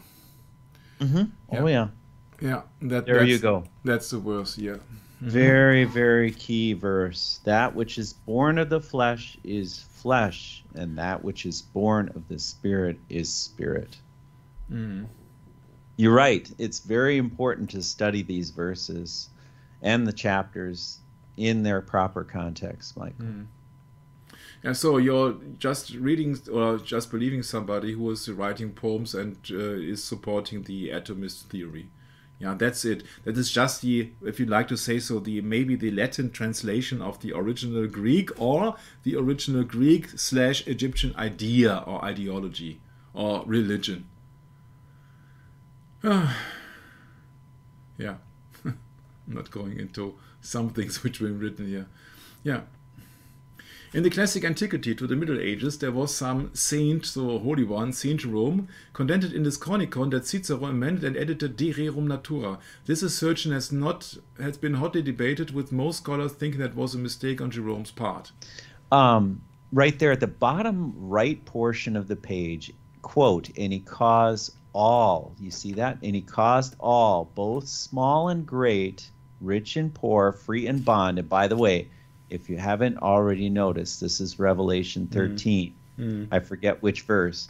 Yeah. Oh yeah. Yeah, there you go. That's the verse, yeah. Very, very key verse. That which is born of the flesh is flesh, and that which is born of the spirit is spirit. You're right. It's very important to study these verses and the chapters in their proper context, Michael. Yeah, so you're just reading or just believing somebody who is writing poems and is supporting the atomist theory. Yeah, that's it. That is just the, if you'd like to say so, maybe the Latin translation of the original Greek, or the original Greek/Egyptian idea or ideology or religion. Yeah, I'm not going into some things which were written here. Yeah. In the classic antiquity to the Middle Ages, there was some saint, so holy one, Saint Jerome, condensed in this chronicon that Cicero amended and edited De Rerum Natura. This assertion has been hotly debated, with most scholars thinking that was a mistake on Jerome's part. Right there at the bottom right portion of the page, quote, any cause all, you see that? And he caused all, both small and great, rich and poor, free and bond. And by the way, if you haven't already noticed, this is Revelation 13. I forget which verse.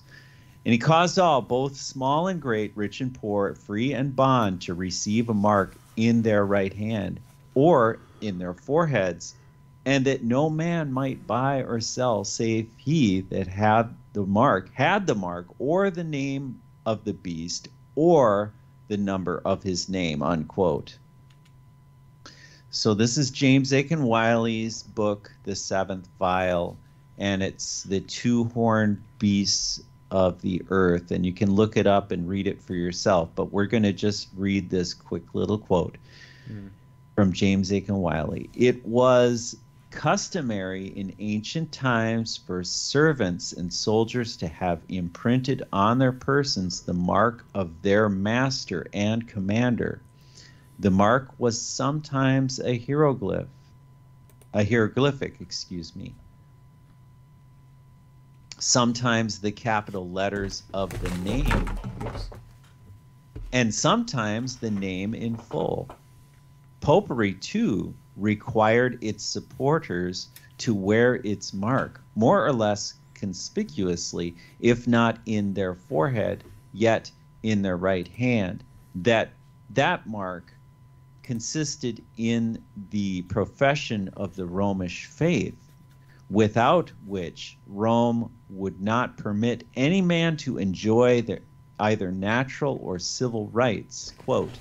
And he caused all, both small and great, rich and poor, free and bond, to receive a mark in their right hand or in their foreheads, and that no man might buy or sell save he that had the mark, or the name of the beast, or the number of his name, unquote. So this is James Aiken Wiley's book, The Seventh Vial, and it's the two-horned beasts of the earth, and you can look it up and read it for yourself, but we're going to just read this quick little quote from James Aiken Wiley. It was customary in ancient times for servants and soldiers to have imprinted on their persons the mark of their master and commander. The mark was sometimes a hieroglyphic, sometimes the capital letters of the name, and sometimes the name in full. Popery, too, required its supporters to wear its mark, more or less conspicuously, if not in their forehead, yet in their right hand. That mark consisted in the profession of the Romish faith, without which Rome would not permit any man to enjoy their either natural or civil rights. Quote,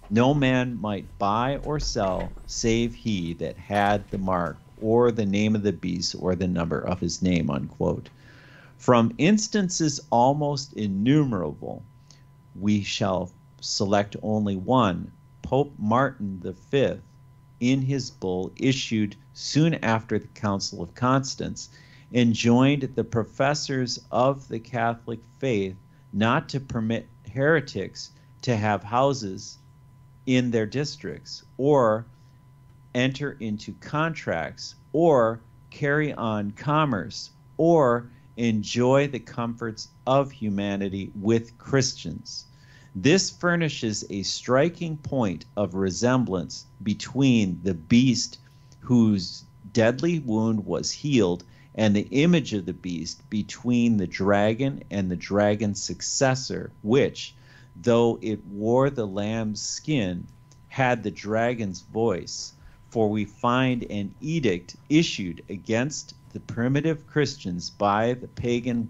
no man might buy or sell save he that had the mark or the name of the beast or the number of his name, unquote. From instances almost innumerable, we shall select only one. Pope Martin V, in his bull issued soon after the Council of Constance, enjoined the professors of the Catholic faith not to permit heretics to have houses in their districts, or enter into contracts, or carry on commerce, or enjoy the comforts of humanity with Christians. This furnishes a striking point of resemblance between the beast whose deadly wound was healed and the image of the beast, between the dragon and the dragon's successor, which, though it wore the lamb's skin, had the dragon's voice. For we find an edict issued against the primitive Christians by the pagan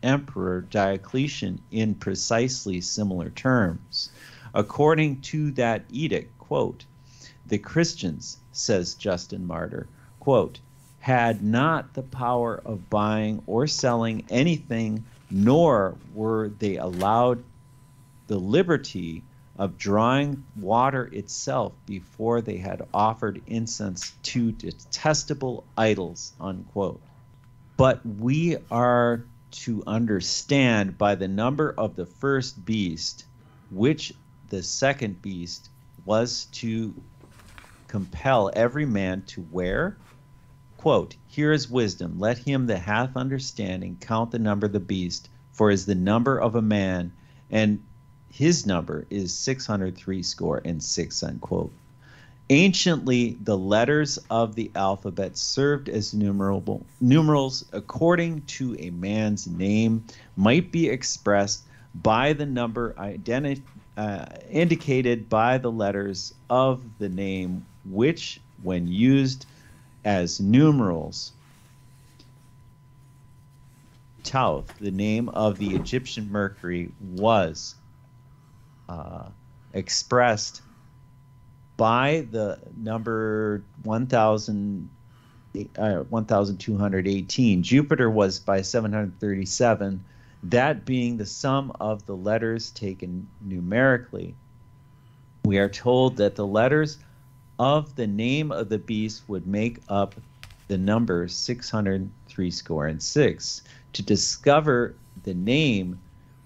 Emperor Diocletian in precisely similar terms. According to that edict, quote, the Christians, says Justin Martyr, quote, had not the power of buying or selling anything, nor were they allowed the liberty of drawing water itself before they had offered incense to detestable idols, unquote. But we are to understand by the number of the first beast, which the second beast was to compel every man to wear. Quote, here is wisdom. Let him that hath understanding count the number of the beast, for is the number of a man, and his number is 666, unquote. Anciently, the letters of the alphabet served as numerals according to a man's name, might be expressed by the number indicated by the letters of the name, which, when used as numerals, Tauth, the name of the Egyptian Mercury, was expressed by the number 1218. Jupiter was by 737, that being the sum of the letters taken numerically. We are told that the letters of the name of the beast would make up the number 666. To discover the name,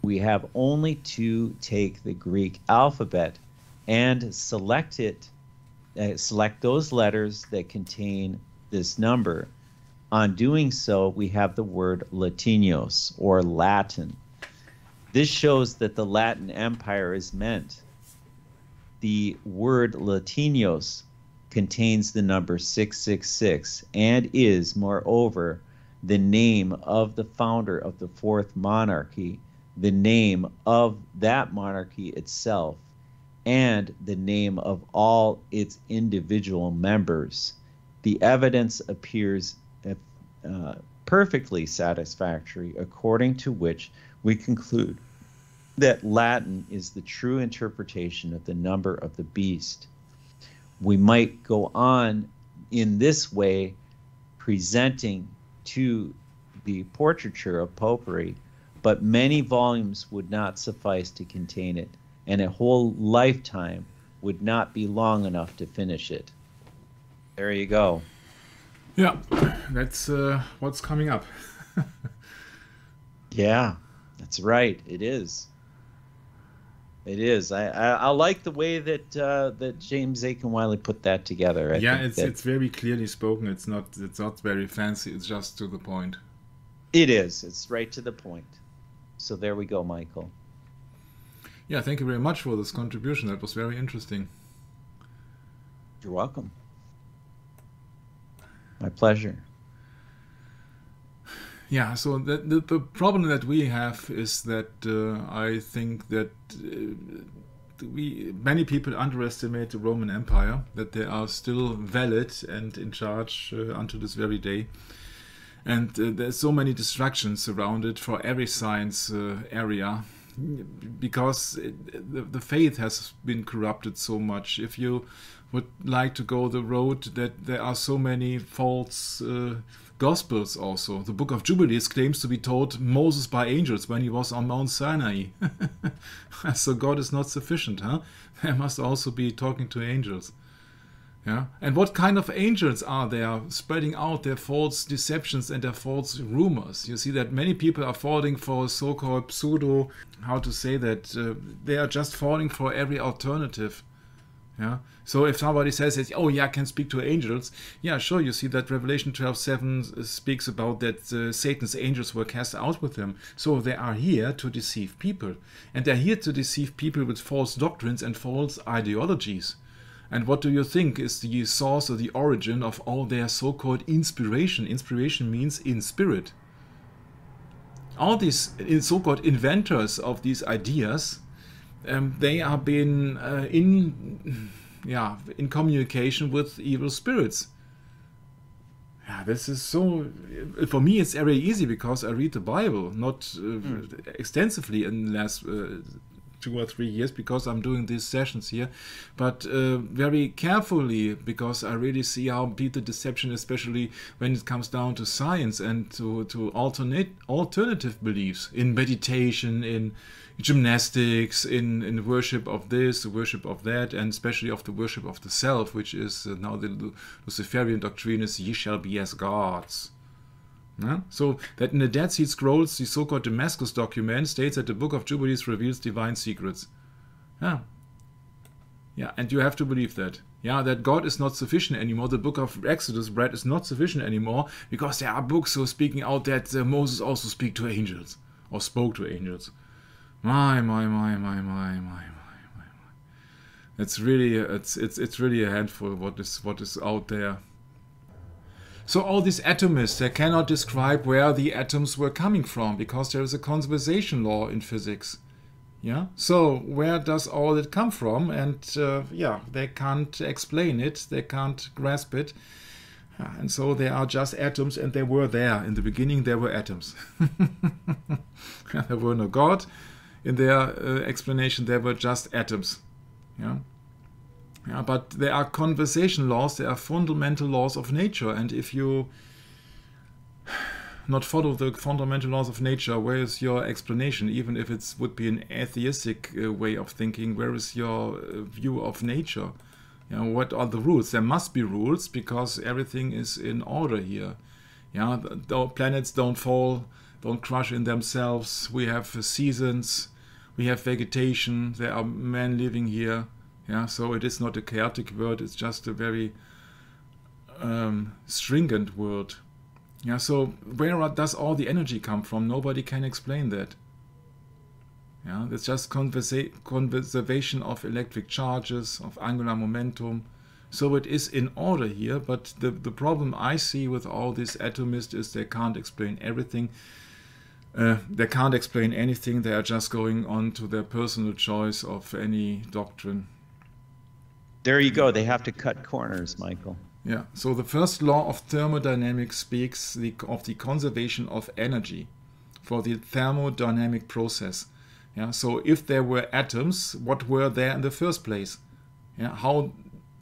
we have only to take the Greek alphabet and select those letters that contain this number. On doing so, we have the word Latinos, or Latin. This shows that the Latin Empire is meant. The word Latinos contains the number 666 and is, moreover, the name of the founder of the fourth monarchy, the name of that monarchy itself, and the name of all its individual members. The evidence appears perfectly satisfactory, according to which we conclude that Latin is the true interpretation of the number of the beast. We might go on in this way, presenting to the portraiture of popery, but many volumes would not suffice to contain it, and a whole lifetime would not be long enough to finish it. There you go. Yeah, that's what's coming up. Yeah, that's right. It is. It is. I like the way that that James Aiken Wiley put that together. It's very clearly spoken. It's not very fancy. It's just to the point. It is. It's right to the point. So there we go, Michael. Yeah, thank you very much for this contribution. That was very interesting. You're welcome. My pleasure. Yeah, so the problem that we have is that I think that many people underestimate the Roman Empire, that they are still valid and in charge unto this very day. And there's so many distractions around it for every science area, because the faith has been corrupted so much. If you would like to go the road that there are so many false Gospels also. The book of Jubilees claims to be taught Moses by angels when he was on Mount Sinai. So God is not sufficient, huh? There must also be talking to angels. Yeah. And what kind of angels are there spreading out their false deceptions and their false rumors? You see that many people are falling for so-called pseudo, how to say that, they are just falling for every alternative. Yeah. So if somebody says, oh yeah, I can speak to angels, yeah, sure, you see that Revelation 12:7 speaks about that Satan's angels were cast out with him. So they are here to deceive people. And they're here to deceive people with false doctrines and false ideologies. And what do you think is the source or the origin of all their so-called inspiration? Inspiration means in spirit. All these so-called inventors of these ideas, they have been in communication with evil spirits. Yeah, this is so. For me, it's very easy because I read the Bible, not extensively in the last 2 or 3 years, because I'm doing these sessions here, but very carefully, because I really see how big the deception, especially when it comes down to science and to alternative beliefs in meditation, in gymnastics, in worship of this, the worship of that, and especially of the worship of the self, which is now the Luciferian doctrine is ye shall be as gods. Yeah? So that in the Dead Sea Scrolls, the so-called Damascus document states that the Book of Jubilees reveals divine secrets. Yeah, and you have to believe that. Yeah, that God is not sufficient anymore. The Book of Exodus, Brad, is not sufficient anymore, because there are books who are speaking out that Moses also spoke to angels. My. It's really it's really a handful what is out there. So all these atomists, they cannot describe where the atoms were coming from, because there is a conservation law in physics. Yeah. So where does all that come from? And they can't explain it. They can't grasp it. And so they are just atoms, and they were there in the beginning. There were atoms. There were no God. In their explanation, there were just atoms. Yeah. Yeah, but there are conservation laws, there are fundamental laws of nature, and if you not follow the fundamental laws of nature, where is your explanation? Even if it would be an atheistic way of thinking, where is your view of nature? You know, what are the rules? There must be rules, because everything is in order here. Yeah, the planets don't fall, don't crush in themselves. We have seasons, we have vegetation, there are men living here. Yeah, so it is not a chaotic world, it's just a very stringent world. Yeah, so where does all the energy come from? Nobody can explain that. Yeah, it's just conservation of electric charges, of angular momentum. So it is in order here, but the problem I see with all these atomists is they can't explain everything. They can't explain anything. They are just going on to their personal choice of any doctrine. There you go. They have to cut corners, Michael. Yeah. So the first law of thermodynamics speaks of the conservation of energy for the thermodynamic process. Yeah. So if there were atoms, what were there in the first place? Yeah. How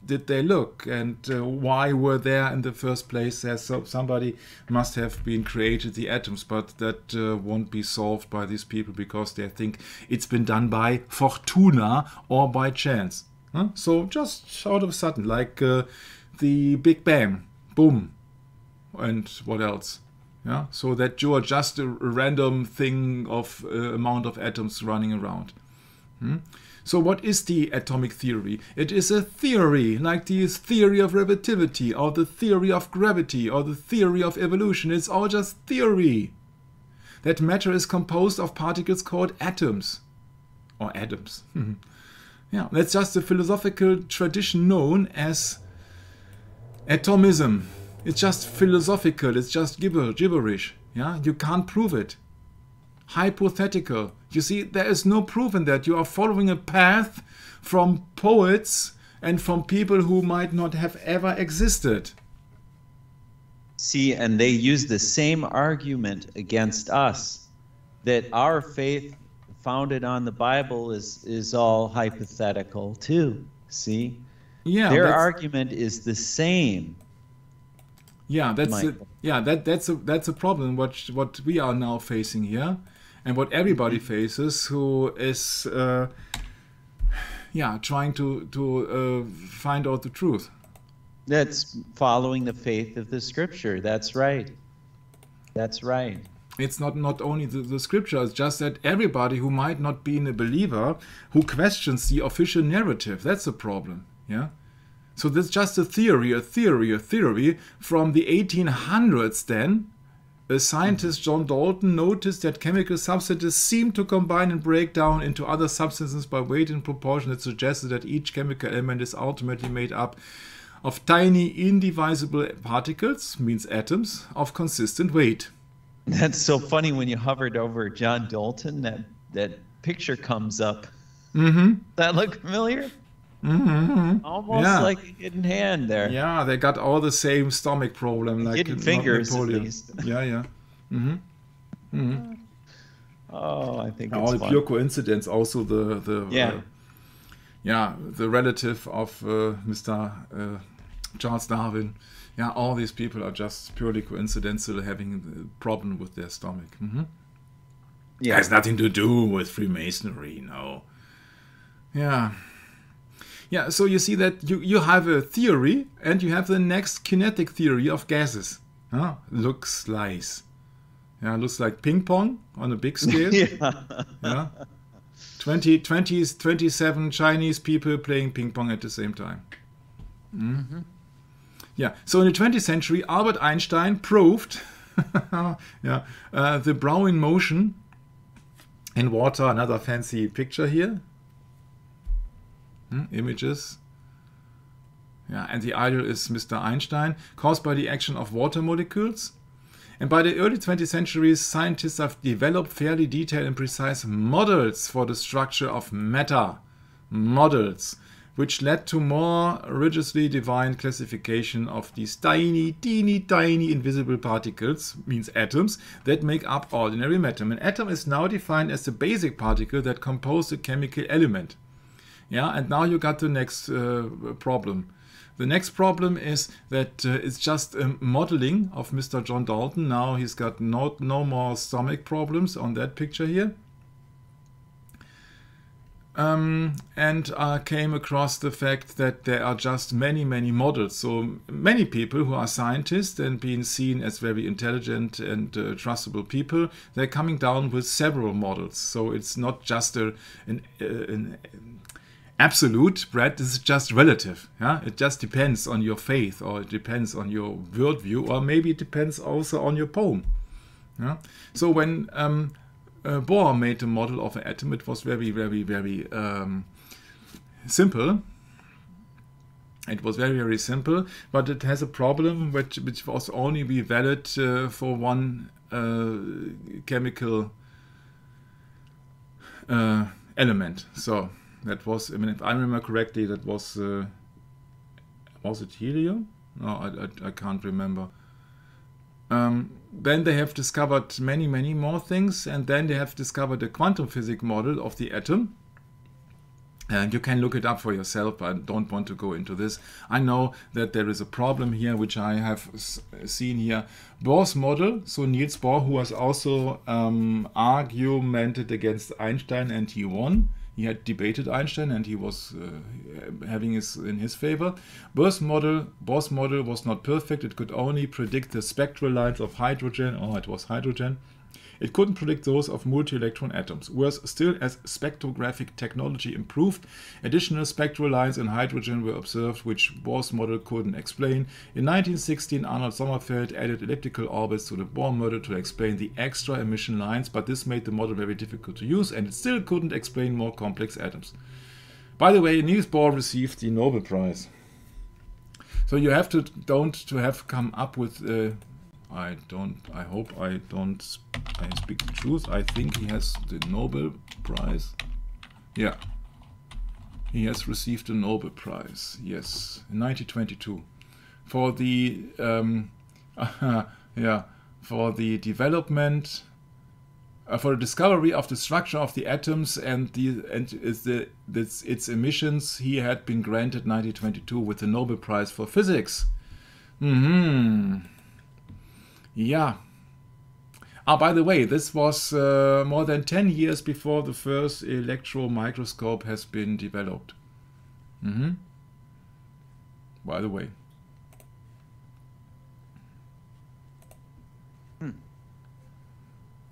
did they look, and why were there in the first place? Somebody must have been created the atoms, but that won't be solved by these people because they think it's been done by fortuna or by chance. Huh? So just out of a sudden, like the Big Bang, boom, and what else? Yeah, so that you are just a random thing of amount of atoms running around. So what is the atomic theory? It is a theory, like the theory of relativity, or the theory of gravity, or the theory of evolution. It's all just theory. That matter is composed of particles called atoms, or atoms. Yeah, that's just a philosophical tradition known as atomism. It's just philosophical, it's just gibberish. Yeah, you can't prove it. Hypothetical. You see, there is no proof in that. You are following a path from poets and from people who might not have ever existed. See, and they use the same argument against us, that our faith founded on the Bible is all hypothetical too. See? Yeah. Their argument is the same. Yeah, that's a problem what we are now facing here. And what everybody faces who is trying to find out the truth. That's following the faith of the scripture. That's right. That's right. It's not only the scripture, it's just that everybody who might not be a believer who questions the official narrative, that's a problem. Yeah. So that's just a theory from the 1800s then. A scientist, John Dalton, noticed that chemical substances seem to combine and break down into other substances by weight and proportion that suggested that each chemical element is ultimately made up of tiny, indivisible particles, means atoms, of consistent weight. That's so funny when you hovered over John Dalton, that picture comes up. Does that look familiar? Almost like a hidden hand there. Yeah, they got all the same stomach problem, like hidden fingers at Napoleon. least. Yeah. Oh, I think it's all fun. pure coincidence. Also the relative of Mr. Charles Darwin. Yeah, all these people are just purely coincidental, having a problem with their stomach. It has nothing to do with Freemasonry, no. Yeah, so you see that you have a theory and you have the next kinetic theory of gases. Looks nice. Yeah, looks like ping pong on a big scale. Yeah. 27 Chinese people playing ping pong at the same time. Yeah, so in the 20th century, Albert Einstein proved the Brownian motion in water. Another fancy picture here. Images. Yeah, and the idol is Mr. Einstein, caused by the action of water molecules. And by the early 20th century, scientists have developed fairly detailed and precise models for the structure of matter. Models, which led to more rigorously defined classification of these tiny, teeny, tiny invisible particles, means atoms, that make up ordinary matter. An atom is now defined as the basic particle that composes a chemical element. Yeah, and now you got the next problem. The next problem is that it's just a modeling of Mr. John Dalton. Now he's got no more stomach problems on that picture here. And came across the fact that there are just many models. So many people who are scientists and being seen as very intelligent and trustable people, they're coming down with several models. So it's not just an absolute, Brad. This is just relative. Yeah, it just depends on your faith, or it depends on your worldview, or maybe it depends also on your poem. Yeah? So when Bohr made a model of an atom. It was very, very, very simple. It was very, very simple, but it has a problem which was only be valid for one chemical element. So that was, I mean, if I remember correctly, that was it helium? No, I can't remember. Then they have discovered many, many more things, and then they have discovered a quantum physics model of the atom. And you can look it up for yourself. I don't want to go into this. I know that there is a problem here, which I have seen here. Bohr's model, so Niels Bohr, who was also argumented against Einstein, and he won. He had debated Einstein, and he was having in his favor. Bohr's model was not perfect. It could only predict the spectral lines of hydrogen. Oh, it was hydrogen. It couldn't predict those of multi-electron atoms. Whereas still, as spectrographic technology improved, additional spectral lines in hydrogen were observed, which Bohr's model couldn't explain. In 1916, Arnold Sommerfeld added elliptical orbits to the Bohr model to explain the extra emission lines, but this made the model very difficult to use, and it still couldn't explain more complex atoms. By the way, Niels Bohr received the Nobel Prize. So you have to have come up with I hope I speak the truth. I think he has the Nobel Prize. Yeah. He has received the Nobel Prize. Yes. In 1922. For the for the development for the discovery of the structure of the atoms and its emissions. He had been granted 1922 with the Nobel Prize for Physics. Yeah. By the way, this was more than 10 years before the first electron microscope has been developed. By the way.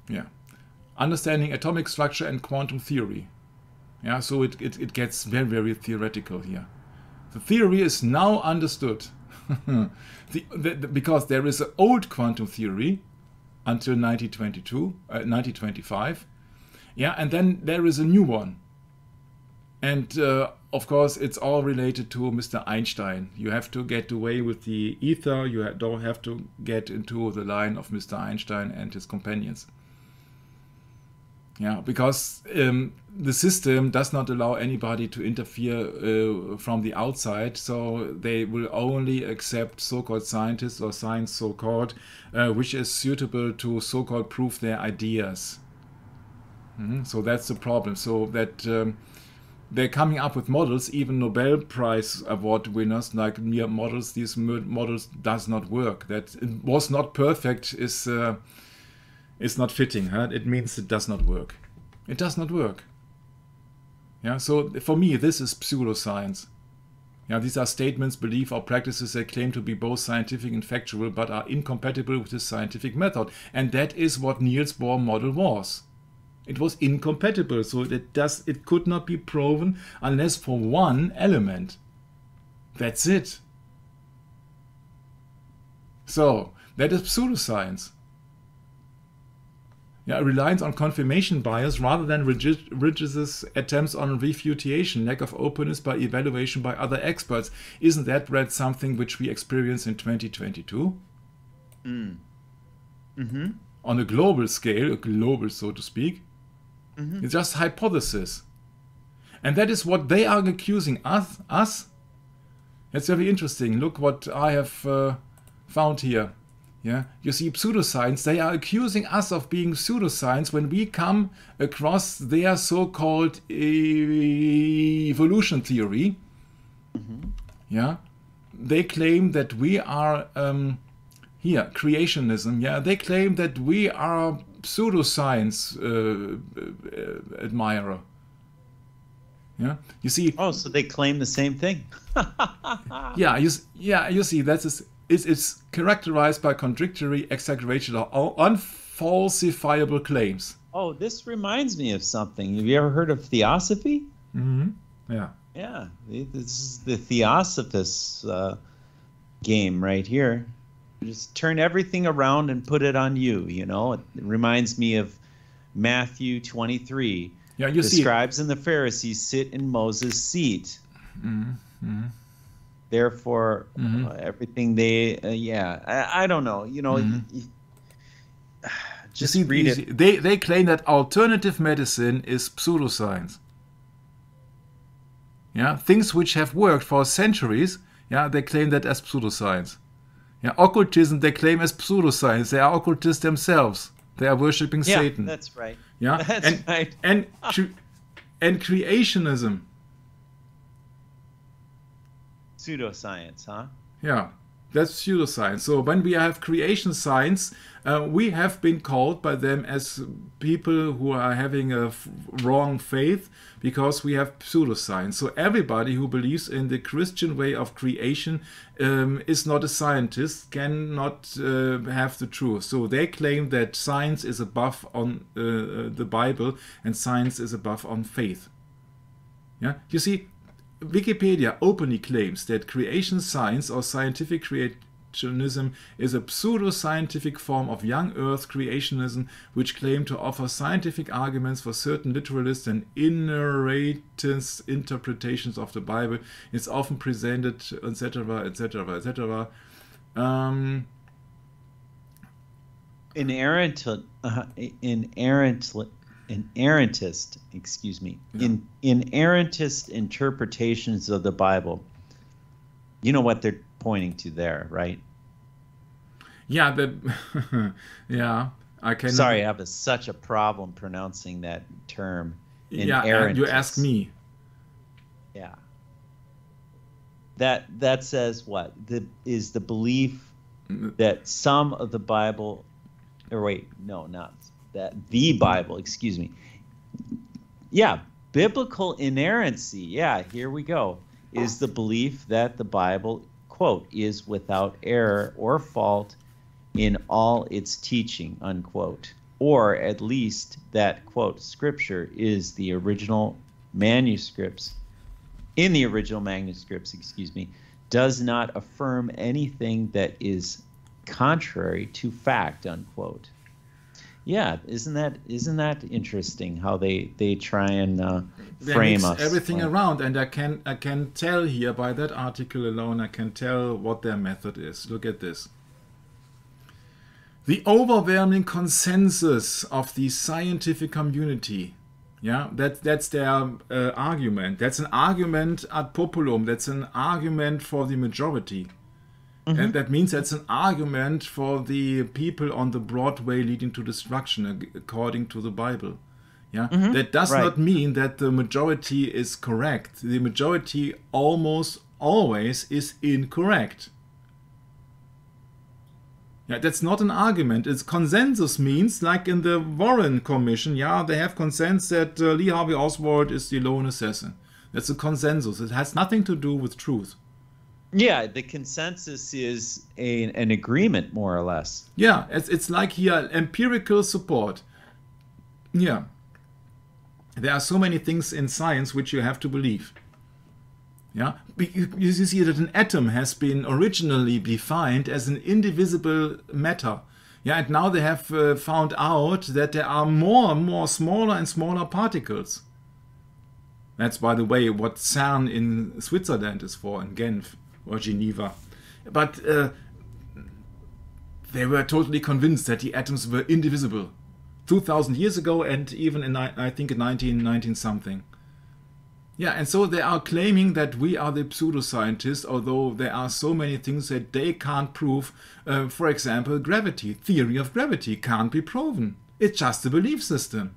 Yeah. Understanding atomic structure and quantum theory. Yeah, so it gets very, very theoretical here. The theory is now understood. Because there is an old quantum theory until 1925, yeah, and then there is a new one, and of course it's all related to Mr. Einstein. You have to get away with the ether. You don't have to get into the line of Mr. Einstein and his companions. Yeah, because the system does not allow anybody to interfere from the outside, so they will only accept so-called scientists or science so-called, which is suitable to so-called prove their ideas. So that's the problem. So that they're coming up with models, even Nobel Prize award winners, like mere models. These models does not work. That it was not perfect is not fitting. Huh? It means it does not work. It does not work. Yeah. So for me, this is pseudoscience. Yeah. These are statements, beliefs, or practices that claim to be both scientific and factual, but are incompatible with the scientific method. And that is what Niels Bohr model was. It was incompatible, so it could not be proven unless for one element. That's it. So that is pseudoscience. Yeah, reliance on confirmation bias rather than religious attempts on refutation, lack of openness by evaluation by other experts. Isn't that, Brad, something which we experience in 2022? On a global scale, so to speak. It's just hypothesis. And that is what they are accusing us. That's very interesting. Look what I have found here. Yeah, you see, pseudoscience, they are accusing us of being pseudoscience when we come across their so-called evolution theory. Yeah, they claim that we are, creationism. Yeah, they claim that we are pseudoscience admirer. Yeah, you see. Oh, so they claim the same thing. You see, it's characterized by contradictory, exaggerated, or unfalsifiable claims. Oh, this reminds me of something. Have you ever heard of theosophy? Yeah. Yeah, this is the theosophist game right here. You just turn everything around and put it on you, you know. It reminds me of Matthew 23. Yeah, you the see, scribes and the Pharisees sit in Moses' seat. Mm-hmm. Therefore, everything they, I don't know. Just read it. They claim that alternative medicine is pseudoscience. Yeah, things which have worked for centuries, yeah, they claim that as pseudoscience. Yeah, occultism they claim as pseudoscience. They are occultists themselves. They are worshipping Satan. That's right. Yeah, that's right. and creationism. Pseudoscience, huh? Yeah, that's pseudoscience. So when we have creation science, we have been called by them as people who are having a wrong faith because we have pseudoscience. So everybody who believes in the Christian way of creation is not a scientist, cannot have the truth. So they claim that science is above on the Bible and science is above on faith. Yeah, you see, Wikipedia openly claims that creation science or scientific creationism is a pseudo-scientific form of young earth creationism which claim to offer scientific arguments for certain literalist and inerratist interpretations of the Bible. It's often presented, etc., etc., etc. Inerrantist interpretations of the Bible. You know what they're pointing to there, right? Yeah, yeah, I can. Sorry, I have such a problem pronouncing that term. Yeah, you ask me. Yeah. That says what? Is the belief that some of the Bible, or wait, no, not that, the Bible, excuse me. Yeah, biblical inerrancy. Yeah, here we go. Is the belief that the Bible, quote, is without error or fault in all its teaching, unquote. Or at least that, quote, Scripture is the original manuscripts, does not affirm anything that is contrary to fact, unquote. Yeah, isn't that interesting how they try and frame us everything around? And I can tell here by that article alone, I can tell what their method is. Look at this. The overwhelming consensus of the scientific community, yeah, that's their argument. That's an argument ad populum. That's an argument for the majority. And that means that's an argument for the people on the broad way leading to destruction, according to the Bible. Yeah, that does not mean that the majority is correct. The majority almost always is incorrect. Yeah, that's not an argument. It's consensus means, like in the Warren Commission, yeah, they have consensus that Lee Harvey Oswald is the lone assassin. That's a consensus. It has nothing to do with truth. Yeah, the consensus is an agreement, more or less. Yeah, it's like here, empirical support. Yeah. There are so many things in science which you have to believe. Yeah, you see that an atom has been originally defined as an indivisible matter. Yeah, and now they have found out that there are more and more smaller and smaller particles. That's, by the way, what CERN in Switzerland is for, in Genf or Geneva. But they were totally convinced that the atoms were indivisible 2,000 years ago, and even in, I think, in 1919 something. Yeah, and so they are claiming that we are the pseudoscientists, although there are so many things that they can't prove. For example, gravity, theory of gravity can't be proven. It's just a belief system.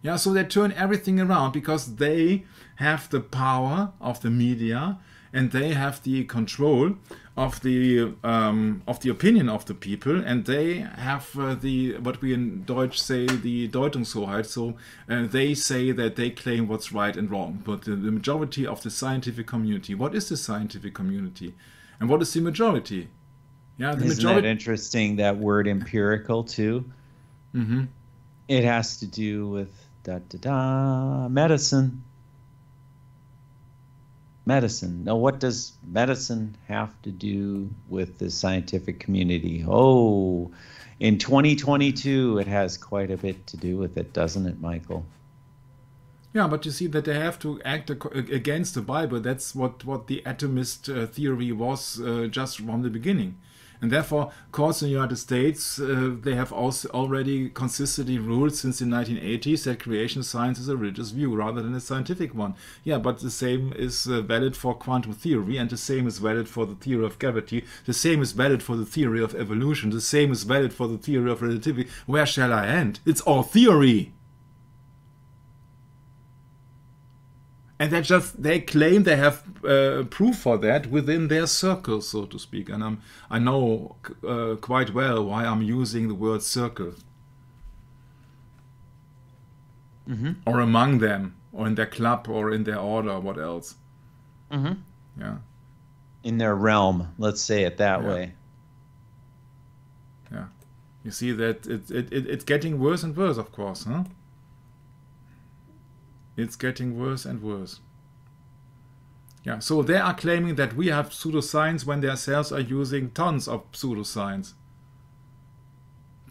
Yeah, so they turn everything around because they have the power of the media and they have the control of the opinion of the people, and they have the, what we in Deutsch say, the Deutungshoheit. So they say that they claim what's right and wrong. But the majority of the scientific community, what is the scientific community, and what is the majority? Yeah, the Isn't that interesting? That word empirical too. Mm-hmm. It has to do with medicine. Medicine. Now, what does medicine have to do with the scientific community? Oh, in 2022, it has quite a bit to do with it, doesn't it, Michael? Yeah, but you see that they have to act against the Bible. That's what the atomist theory was just from the beginning. And therefore, courts in the United States, they have also already consistently ruled since the 1980s that creation science is a religious view rather than a scientific one. Yeah, but the same is valid for quantum theory, and the same is valid for the theory of gravity. The same is valid for the theory of evolution. The same is valid for the theory of relativity. Where shall I end? It's all theory. And they claim they have proof for that within their circle, so to speak. And I know quite well why I'm using the word circle. Or among them, or in their club, or in their order, or what else. Yeah. In their realm, let's say it that way. Yeah. You see that it's getting worse and worse, of course, huh? It's getting worse and worse. Yeah, so they are claiming that we have pseudoscience when they themselves are using tons of pseudoscience.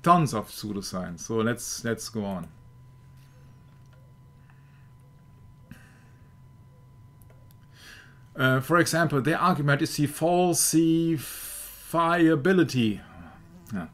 Tons of pseudoscience. So let's go on. For example, their argument is the falsifiability. Yeah.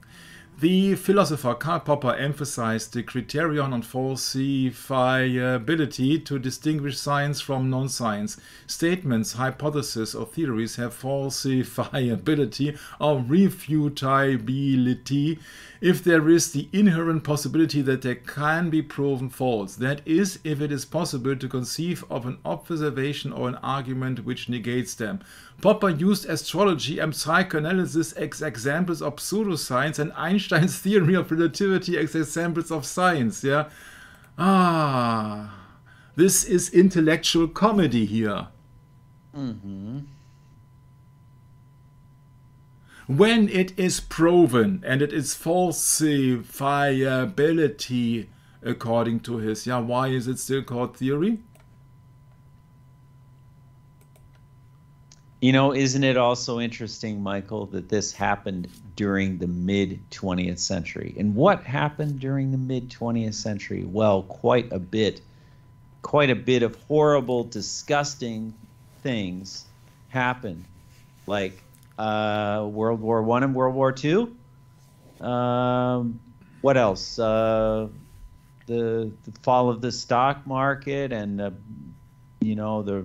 The philosopher Karl Popper emphasized the criterion on falsifiability to distinguish science from non-science. Statements, hypotheses, or theories have falsifiability or refutability if there is the inherent possibility that they can be proven false. That is, if it is possible to conceive of an observation or an argument which negates them. Popper used astrology and psychoanalysis as examples of pseudoscience and Einstein's theory of relativity as examples of science. Yeah, this is intellectual comedy here. When it is proven and it is falsifiability according to his, why is it still called theory? You know, isn't it also interesting, Michael, that this happened during the mid-20th century? And what happened during the mid-20th century? Well, quite a bit of horrible, disgusting things happened, like World War I and World War II. What else? The fall of the stock market and the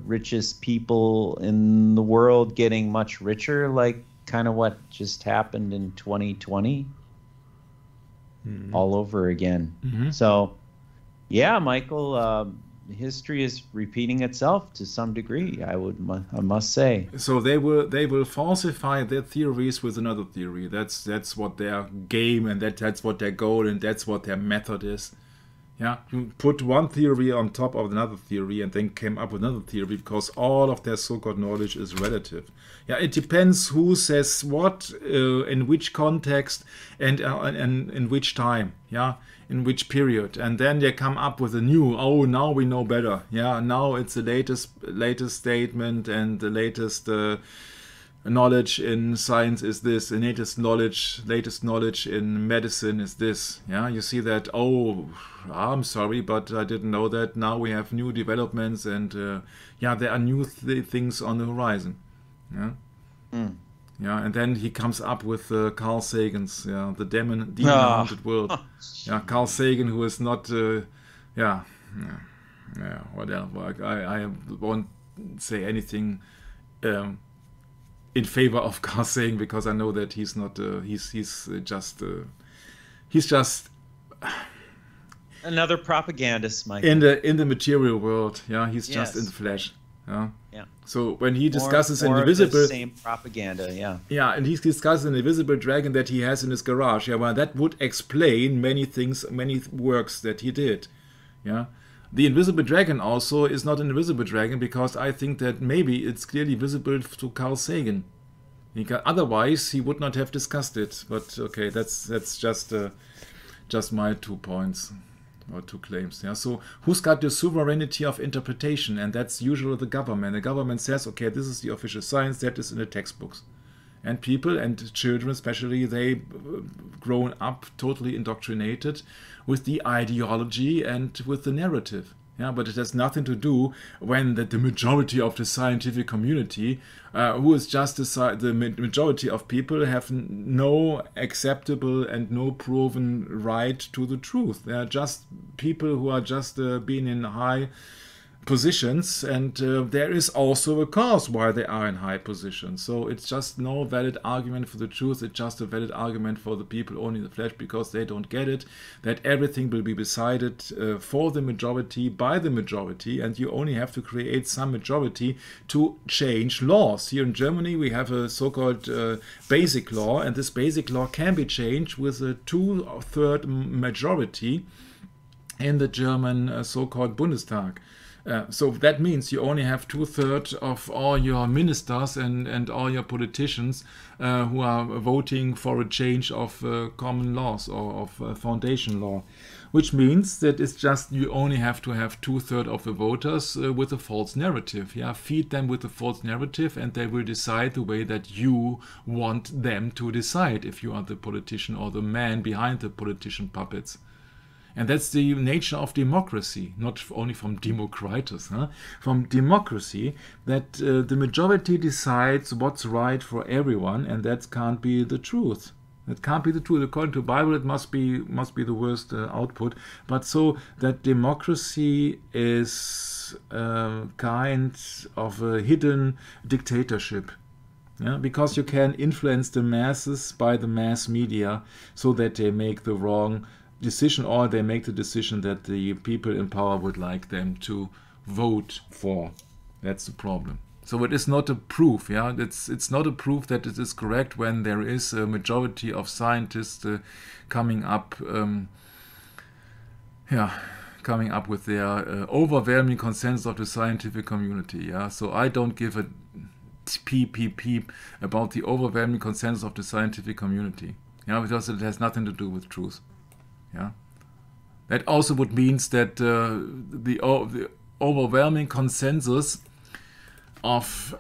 richest people in the world getting much richer, like kind of what just happened in 2020 all over again. So, yeah, Michael, history is repeating itself to some degree, I must say. So they will falsify their theories with another theory. That's what their game, and that's what their goal, and that's what their method is. Yeah, you put one theory on top of another theory and then came up with another theory because all of their so-called knowledge is relative. Yeah, it depends who says what, in which context, and in which time. Yeah, in which period, and then they come up with a new. Oh, now we know better. Yeah, now it's the latest statement and the latest. Knowledge in science is this, the latest knowledge in medicine is this. Yeah, you see that. Oh, I'm sorry, but I didn't know that. Now we have new developments, and there are new things on the horizon. Yeah, yeah, and then he comes up with Carl Sagan's the demon-haunted world. Yeah, Carl Sagan, who is not whatever. I won't say anything. In favor of Carl Sagan, because I know that he's not. He's just another propagandist, Michael. In the material world. Yeah, he's just in the flesh. Yeah. Yeah. So when he discusses more an invisible, same propaganda. Yeah. Yeah, and he discusses an invisible dragon that he has in his garage. Yeah, well, that would explain many things, many works that he did. Yeah. The invisible dragon also is not an invisible dragon, because I think that maybe it's clearly visible to Carl Sagan. Otherwise, he would not have discussed it. But okay, that's just my 2 points or two claims. Yeah. So who's got the sovereignty of interpretation? And that's usually the government. The government says, okay, this is the official science, that is in the textbooks. And people and children especially, they grown up totally indoctrinated with the ideology and with the narrative. Yeah, but it has nothing to do when the majority of the scientific community, who is just the majority of people, have no acceptable and no proven right to the truth. They are just people who are just being in high positions, and there is also a cause why they are in high positions. So it's just no valid argument for the truth. It's just a valid argument for the people only in the flesh, because they don't get it, that everything will be decided for the majority by the majority, and you only have to create some majority to change laws. Here in Germany we have a so-called basic law, and this basic law can be changed with a 2/3 majority in the German so-called Bundestag. So that means you only have 2/3 of all your ministers and all your politicians who are voting for a change of common laws or of foundation law, which means that it's just you only have to have 2/3 of the voters with a false narrative. Yeah, feed them with a false narrative, and they will decide the way that you want them to decide, if you are the politician or the man behind the politician puppets. And that's the nature of democracy, not only from Democritus, from democracy, that the majority decides what's right for everyone, and that can't be the truth. That can't be the truth. According to the Bible, it must be the worst output. But so that democracy is kind of a hidden dictatorship. Yeah, because you can influence the masses by the mass media so that they make the wrong decision, or they make the decision that the people in power would like them to vote for. That's the problem. So it is not a proof. Yeah, it's not a proof that it is correct when there is a majority of scientists coming up with their overwhelming consensus of the scientific community. Yeah, so I don't give a peep about the overwhelming consensus of the scientific community. Yeah, because it has nothing to do with truth. Yeah, that also would means that the overwhelming consensus of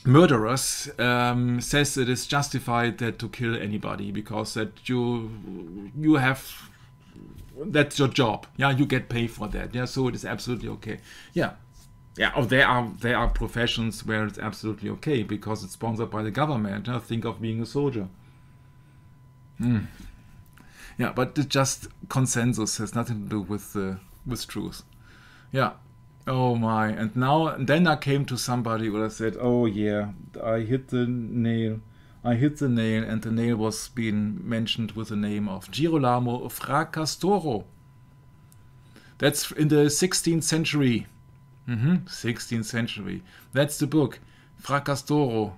murderers says it is justified that to kill anybody, because that you have, that's your job. Yeah, you get paid for that. Yeah, so it is absolutely okay. Yeah. Yeah, or there are professions where it's absolutely okay because it's sponsored by the government. Think of being a soldier. Yeah, but it's just consensus, has nothing to do with truth. Yeah. Oh my. And then I came to somebody where I said, oh yeah, I hit the nail. And the nail was being mentioned with the name of Girolamo Fracastoro. That's in the 16th century. 16th century. That's the book, Fracastoro.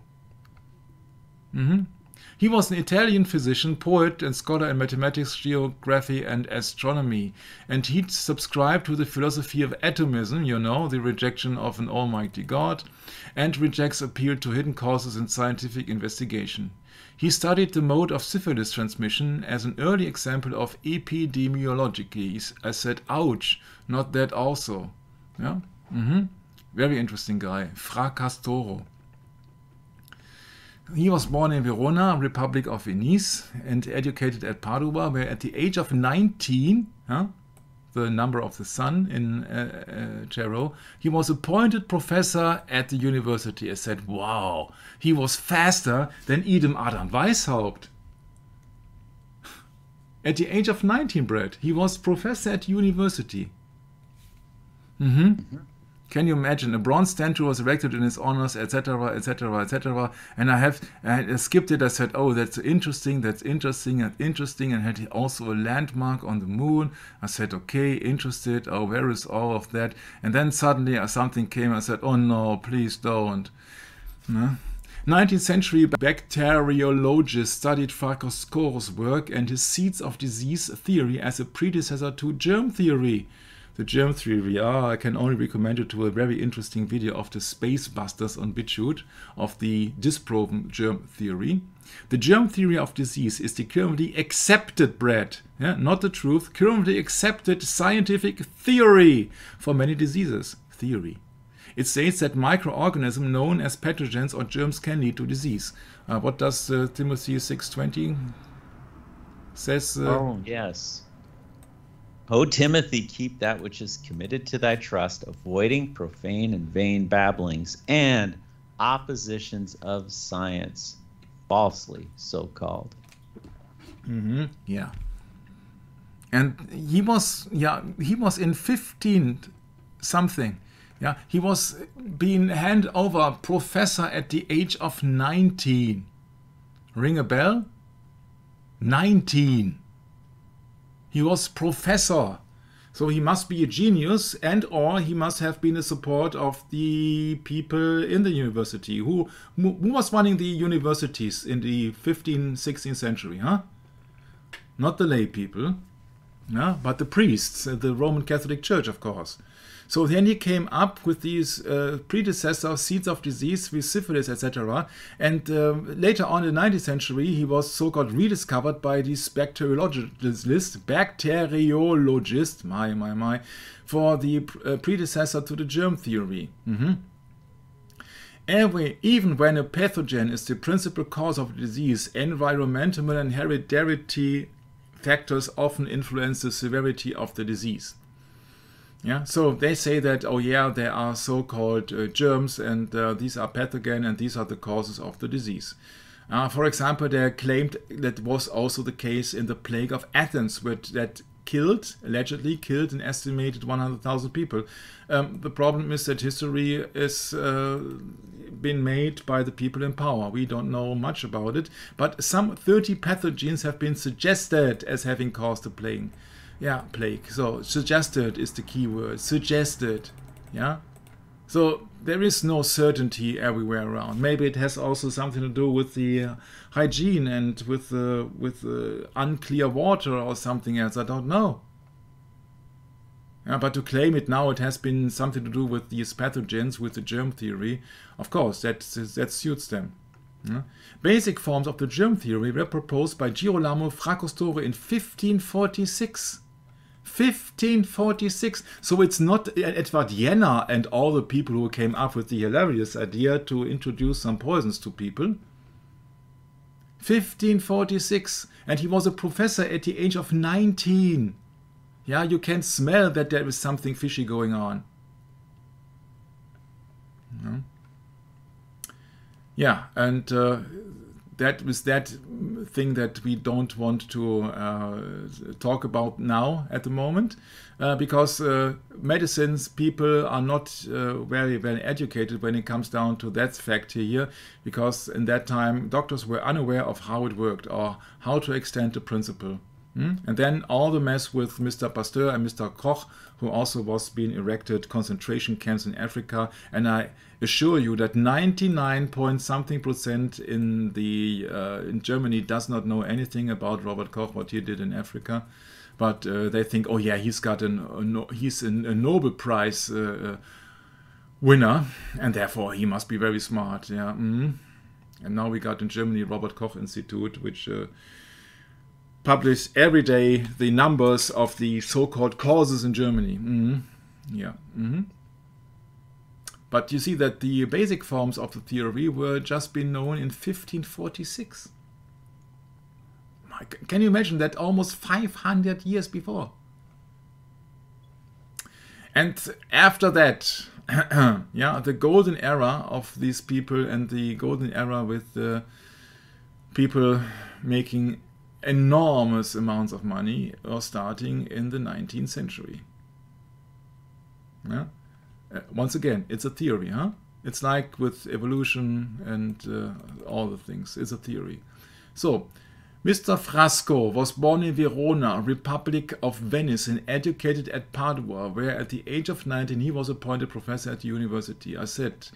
He was an Italian physician, poet, and scholar in mathematics, geography, and astronomy. And he subscribed to the philosophy of atomism, the rejection of an almighty God, and rejects appeal to hidden causes in scientific investigation. He studied the mode of syphilis transmission as an early example of epidemiology. I said, ouch, not that also. Yeah? Very interesting guy, Fracastoro. He was born in Verona, Republic of Venice, and educated at Padua, where at the age of 19, the number of the sun in Cicero, he was appointed professor at the university. I said, wow, he was faster than Idem Adam Weishaupt. At the age of 19, Brett, he was professor at university. Can you imagine? A bronze statue was erected in his honors, etc., etc., etc. And I skipped it. I said, oh, that's interesting, and had also a landmark on the moon. I said, okay, interested. Oh, where is all of that? And then suddenly something came. I said, oh no, please don't. 19th century bacteriologist studied Fracastoro's work and his seeds of disease theory as a predecessor to germ theory. The germ theory, I can only recommend you to a very interesting video of the Space Busters on BitChute of the disproven germ theory. The germ theory of disease is the currently accepted, not the truth, currently accepted scientific theory for many diseases. Theory. It states that microorganisms known as pathogens or germs can lead to disease. What does Timothy 6:20 says? Oh, yes. O Timothy, keep that which is committed to thy trust, avoiding profane and vain babblings and oppositions of science, falsely so called. Yeah. And he was in 15 something. Yeah, he was being handed over professor at the age of 19. Ring a bell? 19. He was professor. So he must be a genius, and or he must have been the support of the people in the university. Who was running the universities in the 15th, 16th century, huh? Not the lay people, yeah, but the priests, the Roman Catholic Church, of course. So then he came up with these predecessor seeds of disease with syphilis, etc. And later on in the 19th century, he was so-called rediscovered by these bacteriologists, for the predecessor to the germ theory. Even when a pathogen is the principal cause of disease, environmental and hereditary factors often influence the severity of the disease. Yeah, so they say that, oh yeah, there are so-called germs, and these are pathogen, and these are the causes of the disease. For example, they claimed that was also the case in the plague of Athens, that allegedly killed an estimated 100,000 people. The problem is that history is been made by the people in power. We don't know much about it, but some 30 pathogens have been suggested as having caused the plague. Yeah, plague. So suggested is the key word. Suggested. Yeah. So there is no certainty everywhere around. Maybe it has also something to do with the hygiene and with unclear water or something else. I don't know. Yeah, but to claim it now, it has been something to do with these pathogens, with the germ theory. Of course, that suits them. Yeah. Basic forms of the germ theory were proposed by Girolamo Fracastoro in 1546. 1546. So it's not Edward Jenner and all the people who came up with the hilarious idea to introduce some poisons to people. 1546. And he was a professor at the age of 19. Yeah, you can smell that there is something fishy going on. Yeah, and that was that thing that we don't want to talk about now at the moment, because medicines people are not very well educated when it comes down to that fact here, because in that time doctors were unaware of how it worked or how to extend the principle. And then all the mess with Mr. Pasteur and Mr. Koch, who also was being erected concentration camps in Africa. And I assure you that 99.something% in Germany does not know anything about Robert Koch, what he did in Africa. But they think, oh yeah, he's got he's a Nobel Prize winner, and therefore he must be very smart. Yeah. And now we got in Germany Robert Koch Institute, which publish every day the numbers of the so-called causes in Germany. Yeah. But you see that the basic forms of the theory were just been known in 1546. Can you imagine that? Almost 500 years before. And after that, yeah, the golden era of these people, and the golden era with the people making enormous amounts of money, are starting in the 19th century. Yeah? Once again, it's a theory, huh? It's like with evolution and all the things. It's a theory. So, Mr. Frasco was born in Verona, Republic of Venice, and educated at Padua, where at the age of 19 he was appointed professor at the university. I said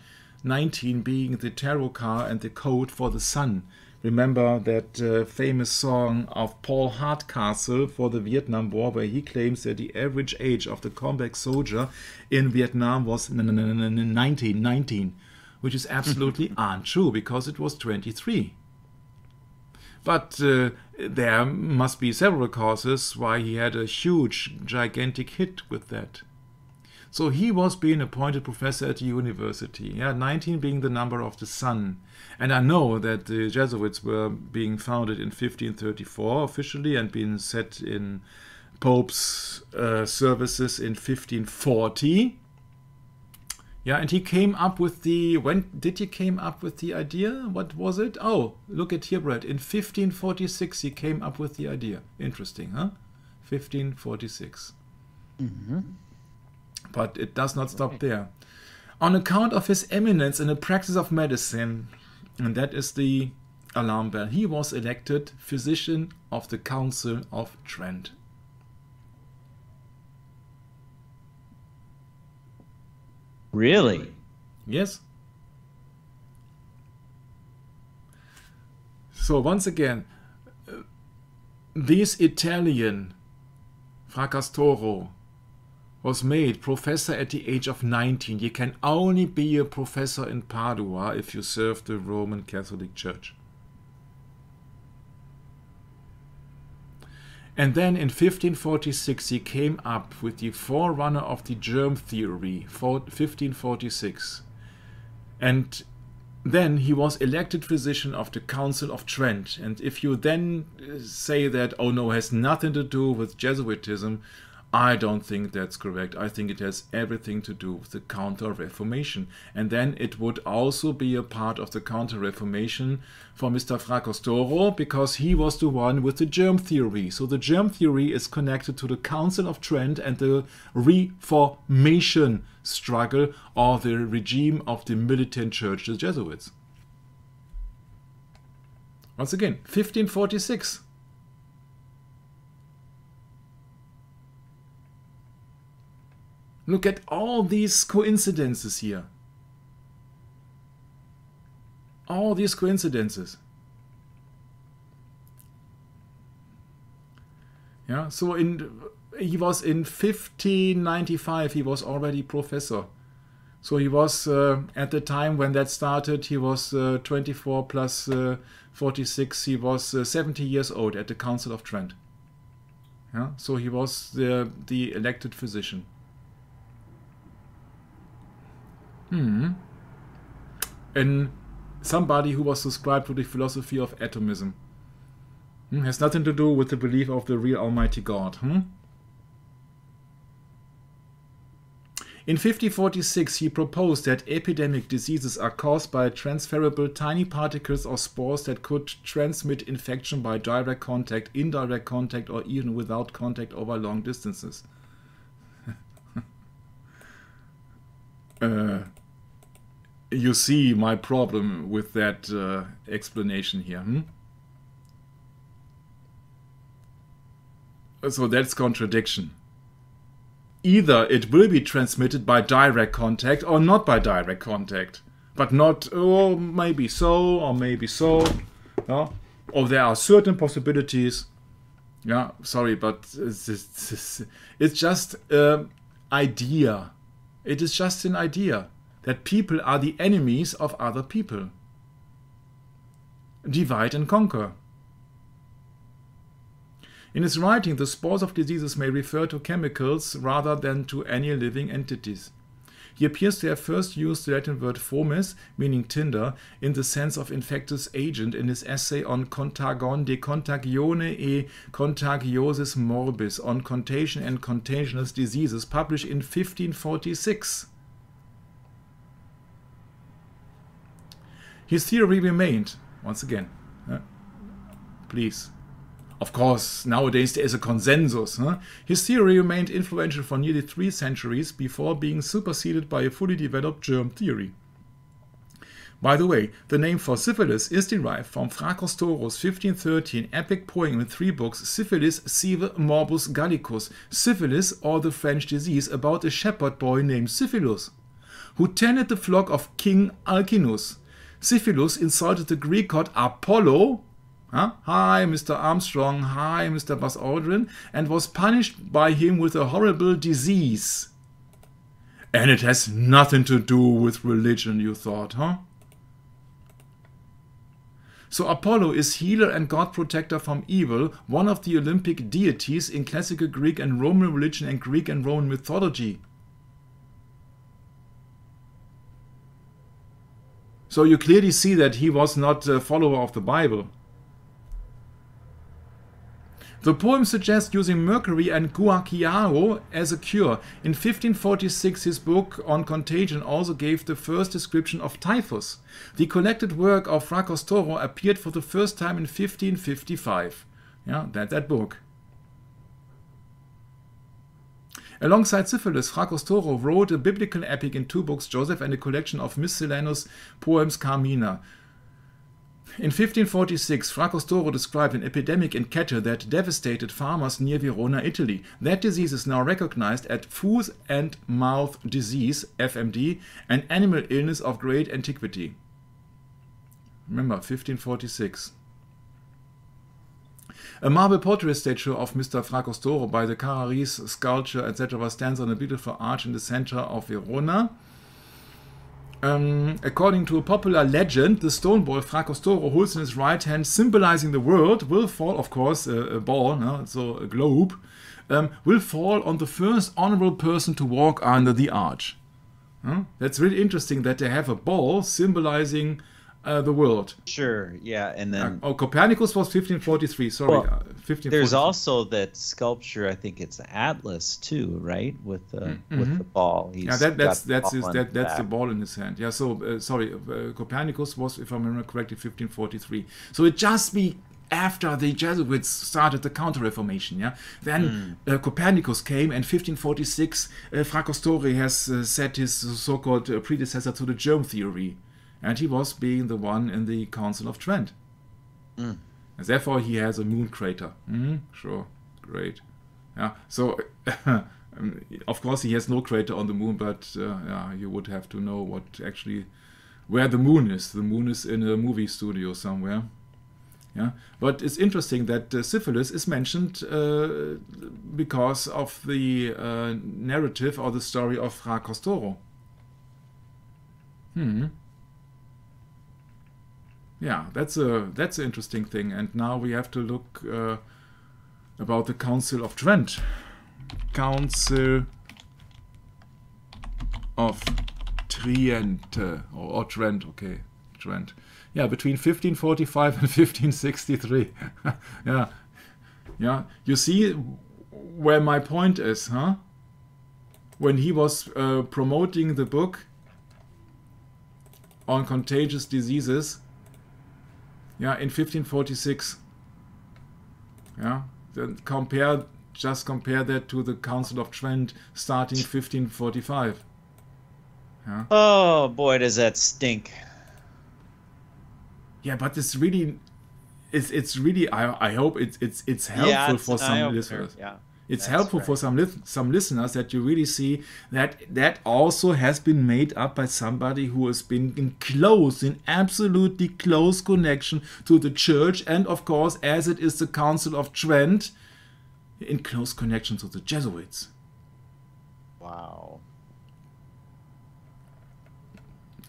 19 being the tarot card and the code for the sun. remember that famous song of Paul Hardcastle for the Vietnam War, where he claims that the average age of the combat soldier in Vietnam was 19, which is absolutely untrue, because it was 23. But there must be several causes why he had a huge, gigantic hit with that. So he was being appointed professor at the university, 19 being the number of the sun. And I know that the Jesuits were being founded in 1534 officially and being set in Pope's services in 1540. Yeah, and he came up with the, when did he came up with the idea? What was it? Oh, look at here, Brett. In 1546 he came up with the idea. Interesting, huh? 1546. Mm-hmm. But it does not stop there. On account of his eminence in the practice of medicine, and that is the alarm bell, he was elected physician of the Council of Trent. Really? Yes. So once again, this Italian, Fracastoro, was made professor at the age of 19. You can only be a professor in Padua if you serve the Roman Catholic Church. And then in 1546 he came up with the forerunner of the germ theory, 1546. And then he was elected physician of the Council of Trent. And if you then say that, oh no, it has nothing to do with Jesuitism, I don't think that's correct. I think it has everything to do with the Counter-Reformation. And then it would also be a part of the Counter-Reformation for Mr. Fracastoro, because he was the one with the germ theory. So the germ theory is connected to the Council of Trent and the Reformation struggle, or the regime of the militant church, the Jesuits. Once again, 1546. Look at all these coincidences here. All these coincidences. Yeah, so he was in 1595, he was already professor. So he was, at the time when that started, he was 24 plus 46, he was 70 years old at the Council of Trent. Yeah, so he was the elected physician. And somebody who was subscribed to the philosophy of atomism. Has nothing to do with the belief of the real Almighty God. In 1546 he proposed that epidemic diseases are caused by transferable tiny particles or spores that could transmit infection by direct contact, indirect contact, or even without contact over long distances. You see my problem with that explanation here. So that's contradiction. Either it will be transmitted by direct contact or not by direct contact. But not, oh, maybe so, or maybe so. Yeah? Or there are certain possibilities. Yeah, sorry, but it's just an idea. It is just an idea that people are the enemies of other people. Divide and conquer. In his writing, the spores of diseases may refer to chemicals rather than to any living entities. He appears to have first used the Latin word fomes, meaning tinder, in the sense of infectious agent in his essay on Contagion de Contagione e Contagiosis Morbis, on contagion and contagious diseases, published in 1546. His theory remained, once again, please. Of course, nowadays there is a consensus. His theory remained influential for nearly 3 centuries before being superseded by a fully developed germ theory. By the way, the name for syphilis is derived from Fracastoro's 1513 epic poem in 3 books, Syphilis sive morbus Gallicus, syphilis, or the French disease, about a shepherd boy named Syphilus, who tended the flock of King Alcinous. Syphilus insulted the Greek god Apollo. Hi, Mr. Armstrong. Hi, Mr. Buzz Aldrin. And was punished by him with a horrible disease. And it has nothing to do with religion, you thought, huh? So Apollo is healer and god protector from evil, one of the Olympic deities in classical Greek and Roman religion and Greek and Roman mythology. So you clearly see that he was not a follower of the Bible. The poem suggests using mercury and guaiacao as a cure. In 1546, his book on contagion also gave the first description of typhus. The collected work of Fracastoro appeared for the first time in 1555. Yeah, that book. Alongside Syphilus, Fracastoro wrote a biblical epic in 2 books, Joseph, and a collection of miscellaneous poems, Carmina. In 1546, Fracastoro described an epidemic in cattle that devastated farmers near Verona, Italy. That disease is now recognized as foot and mouth disease, FMD, an animal illness of great antiquity. Remember, 1546. A marble portrait statue of Mr. Fracastoro by the Carrarese sculpture, etc., stands on a beautiful arch in the center of Verona. According to a popular legend, the stone ball Fracastoro holds in his right hand, symbolizing the world, will fall, of course, a ball, no? So a globe, will fall on the first honorable person to walk under the arch. That's really interesting that they have a ball symbolizing the world. Sure, yeah, and then... Copernicus was 1543, sorry. Well, 1543. There's also that sculpture, I think it's Atlas too, right? With the ball. Yeah, that's the ball in his hand. Yeah, so, sorry, Copernicus was, if I remember correctly, 1543. So it just be after the Jesuits started the Counter-Reformation, yeah? Then Copernicus came, and 1546, Fracastoro has set his so-called predecessor to the germ theory. And he was being the one in the Council of Trent. And therefore he has a moon crater. Sure, great. Yeah. So, of course he has no crater on the moon, but yeah, you would have to know what actually, where the moon is. The moon is in a movie studio somewhere. Yeah. But it's interesting that syphilis is mentioned because of the narrative or the story of Fracastoro. Yeah, that's an interesting thing. And now we have to look about the Council of Trent. Council of Trent, or Trent, okay, Trent. Yeah, between 1545 and 1563. Yeah. You see where my point is, huh? When he was promoting the book on contagious diseases. Yeah, in 1546. Yeah, then just compare that to the Council of Trent starting 1545. Yeah. Oh boy, does that stink. Yeah, but it's really, I hope it's helpful for some listeners. Yeah. It's helpful for some listeners that you really see that also has been made up by somebody who has been in absolutely close connection to the church, and of course, as it is the Council of Trent, in close connection to the Jesuits. Wow.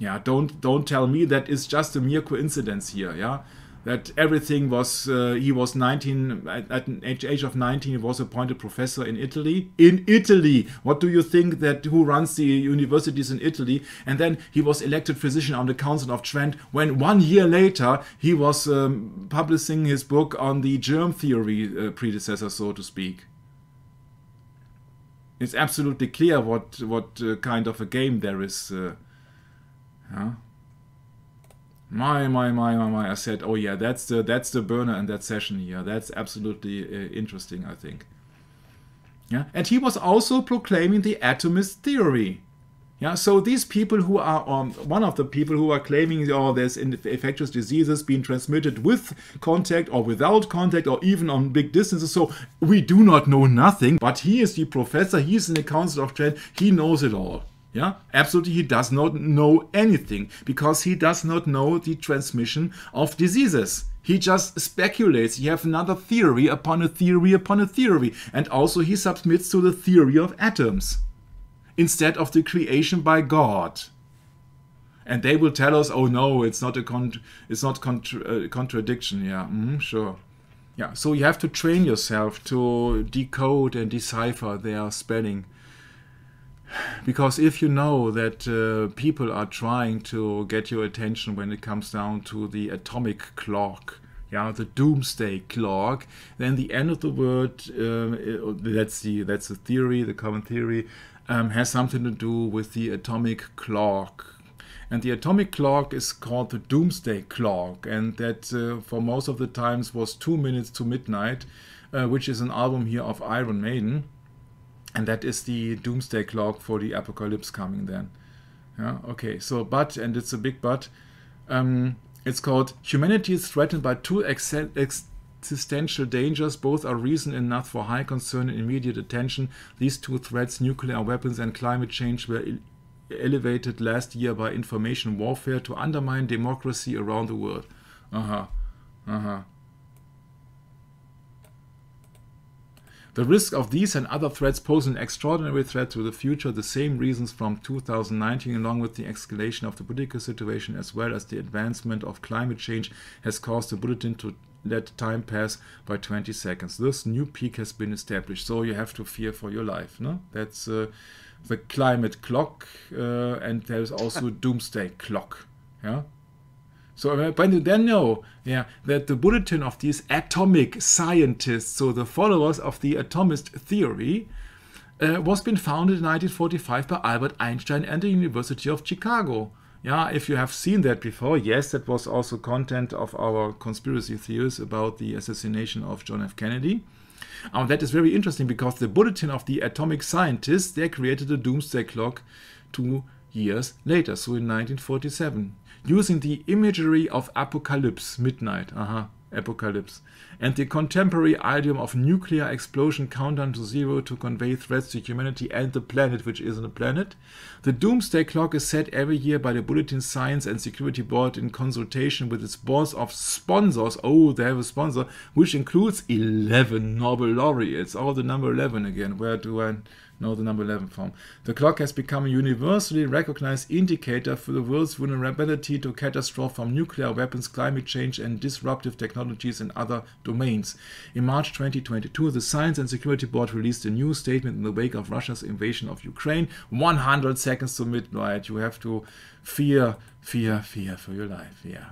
Yeah, don't tell me that is just a mere coincidence here, yeah? That everything was, he was 19, at an age of 19, he was appointed professor in Italy. In Italy! What do you think that, who runs the universities in Italy? And then he was elected physician on the Council of Trent, when 1 year later he was publishing his book on the germ theory predecessor, so to speak. It's absolutely clear what kind of a game there is. Huh? My, I said, oh yeah, that's the burner in that session here. That's absolutely interesting, I think. Yeah, and he was also proclaiming the atomist theory. Yeah, so these people who are, one of the people who are claiming, oh, there's infectious diseases being transmitted with contact or without contact or even on big distances, so we do not know nothing, but he is the professor, he's in the Council of Trent, he knows it all. Yeah, absolutely, he does not know anything because he does not know the transmission of diseases. He just speculates. You have another theory upon a theory upon a theory. And also he submits to the theory of atoms instead of the creation by God. And they will tell us, oh no, it's not a contradiction. Yeah, sure. Yeah, so you have to train yourself to decode and decipher their spelling. Because if you know that people are trying to get your attention when it comes down to the atomic clock, yeah, the doomsday clock, then the end of the world, that's the theory, the common theory, has something to do with the atomic clock. And the atomic clock is called the doomsday clock, and that for most of the times was 2 minutes to midnight, which is an album here of Iron Maiden. And that is the doomsday clock for the apocalypse coming then. Yeah, okay, so but, and it's a big but, it's called humanity is threatened by two existential dangers. Both are reason enough for high concern and immediate attention. These two threats, nuclear weapons and climate change, were elevated last year by information warfare to undermine democracy around the world. The risk of these and other threats pose an extraordinary threat to the future. The same reasons from 2019, along with the escalation of the political situation as well as the advancement of climate change, has caused the bulletin to let time pass by 20 seconds. This new peak has been established, so you have to fear for your life. No? That's the climate clock, and there's also doomsday clock. Yeah. So when you then know, yeah, that the bulletin of these atomic scientists, so the followers of the atomist theory, was been founded in 1945 by Albert Einstein and the University of Chicago. Yeah, if you have seen that before, yes, that was also content of our conspiracy theories about the assassination of John F. Kennedy. That is very interesting because the bulletin of the atomic scientists, they created the doomsday clock 2 years later, so in 1947. Using the imagery of apocalypse, midnight, apocalypse, and the contemporary idiom of nuclear explosion countdown to zero to convey threats to humanity and the planet, which isn't a planet. The doomsday clock is set every year by the Bulletin Science and Security Board in consultation with its board of sponsors. Oh, they have a sponsor, which includes 11 Nobel laureates. Oh, the number 11 again. Where do I know the number 11 from? The clock has become a universally recognized indicator for the world's vulnerability to catastrophe from nuclear weapons, climate change, and disruptive technologies in other domains. In March 2022, the Science and Security Board released a new statement in the wake of Russia's invasion of Ukraine. 100 seconds to midnight. You have to fear for your life. Yeah.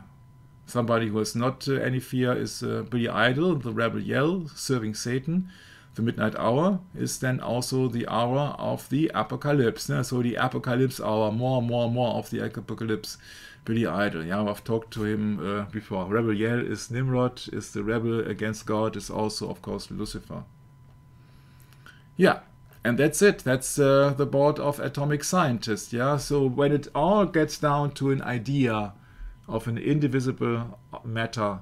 Somebody who has not any fear is Billy Idol, the rebel yell, serving Satan. The midnight hour is then also the hour of the apocalypse. So the apocalypse hour, more of the apocalypse. Billy Idol, yeah, I've talked to him before. Rebel Yell is Nimrod, is the rebel against God, is also, of course, Lucifer. Yeah, and that's it. That's the board of atomic scientists. Yeah, so when it all gets down to an idea of an indivisible matter,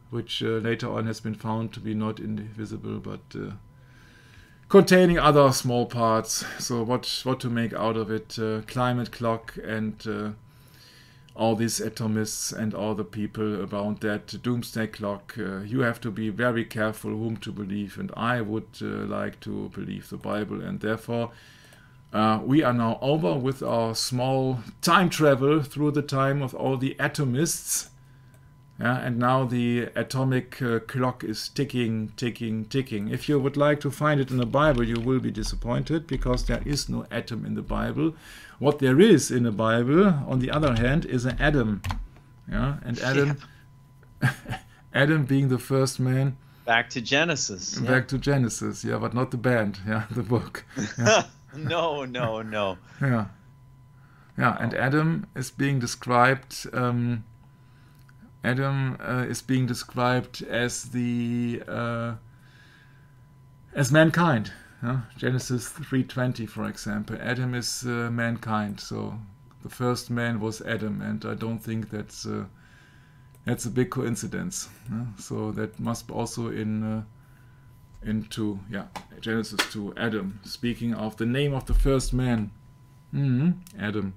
which later on has been found to be not indivisible, but containing other small parts. So what to make out of it? Climate clock and all these atomists and all the people around that doomsday clock. You have to be very careful whom to believe, and I would like to believe the Bible, and therefore we are now over with our small time travel through the time of all the atomists. Yeah, and now the atomic clock is ticking. If you would like to find it in the Bible, you will be disappointed because there is no atom in the Bible. What there is in the Bible, on the other hand, is an Adam. Yeah, and Adam, yeah. Adam being the first man. Back to Genesis. Back to Genesis, yeah, but not the band, yeah, the book. Yeah. No. Yeah, and Adam is being described. Adam is being described as the as mankind. Genesis 3:20, for example. Adam is mankind. So the first man was Adam, and I don't think that's a big coincidence. So that must also into Genesis 2, Adam, speaking of the name of the first man. Adam.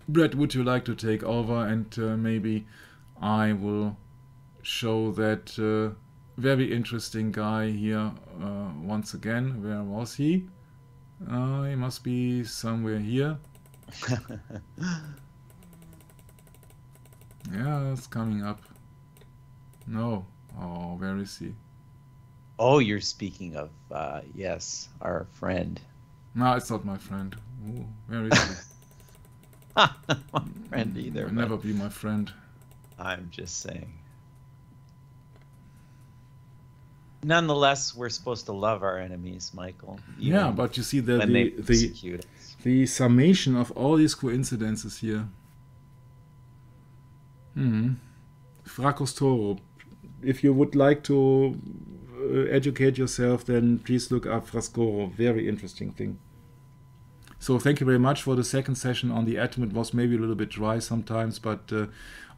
Brett, would you like to take over, and maybe I will show that very interesting guy here once again. Where was he? He must be somewhere here. Yeah, it's coming up. No. Oh, where is he? Oh, you're speaking of, yes, our friend. No, it's not my friend. Ooh, where is he? Not my friend either. Will never be my friend. I'm just saying. Nonetheless, we're supposed to love our enemies, Michael. Yeah, but you see that when they persecute us. The summation of all these coincidences here. Fracostoro. If you would like to educate yourself, then please look up Frascoro. Very interesting thing. So thank you very much for the second session on the atom. It was maybe a little bit dry sometimes, but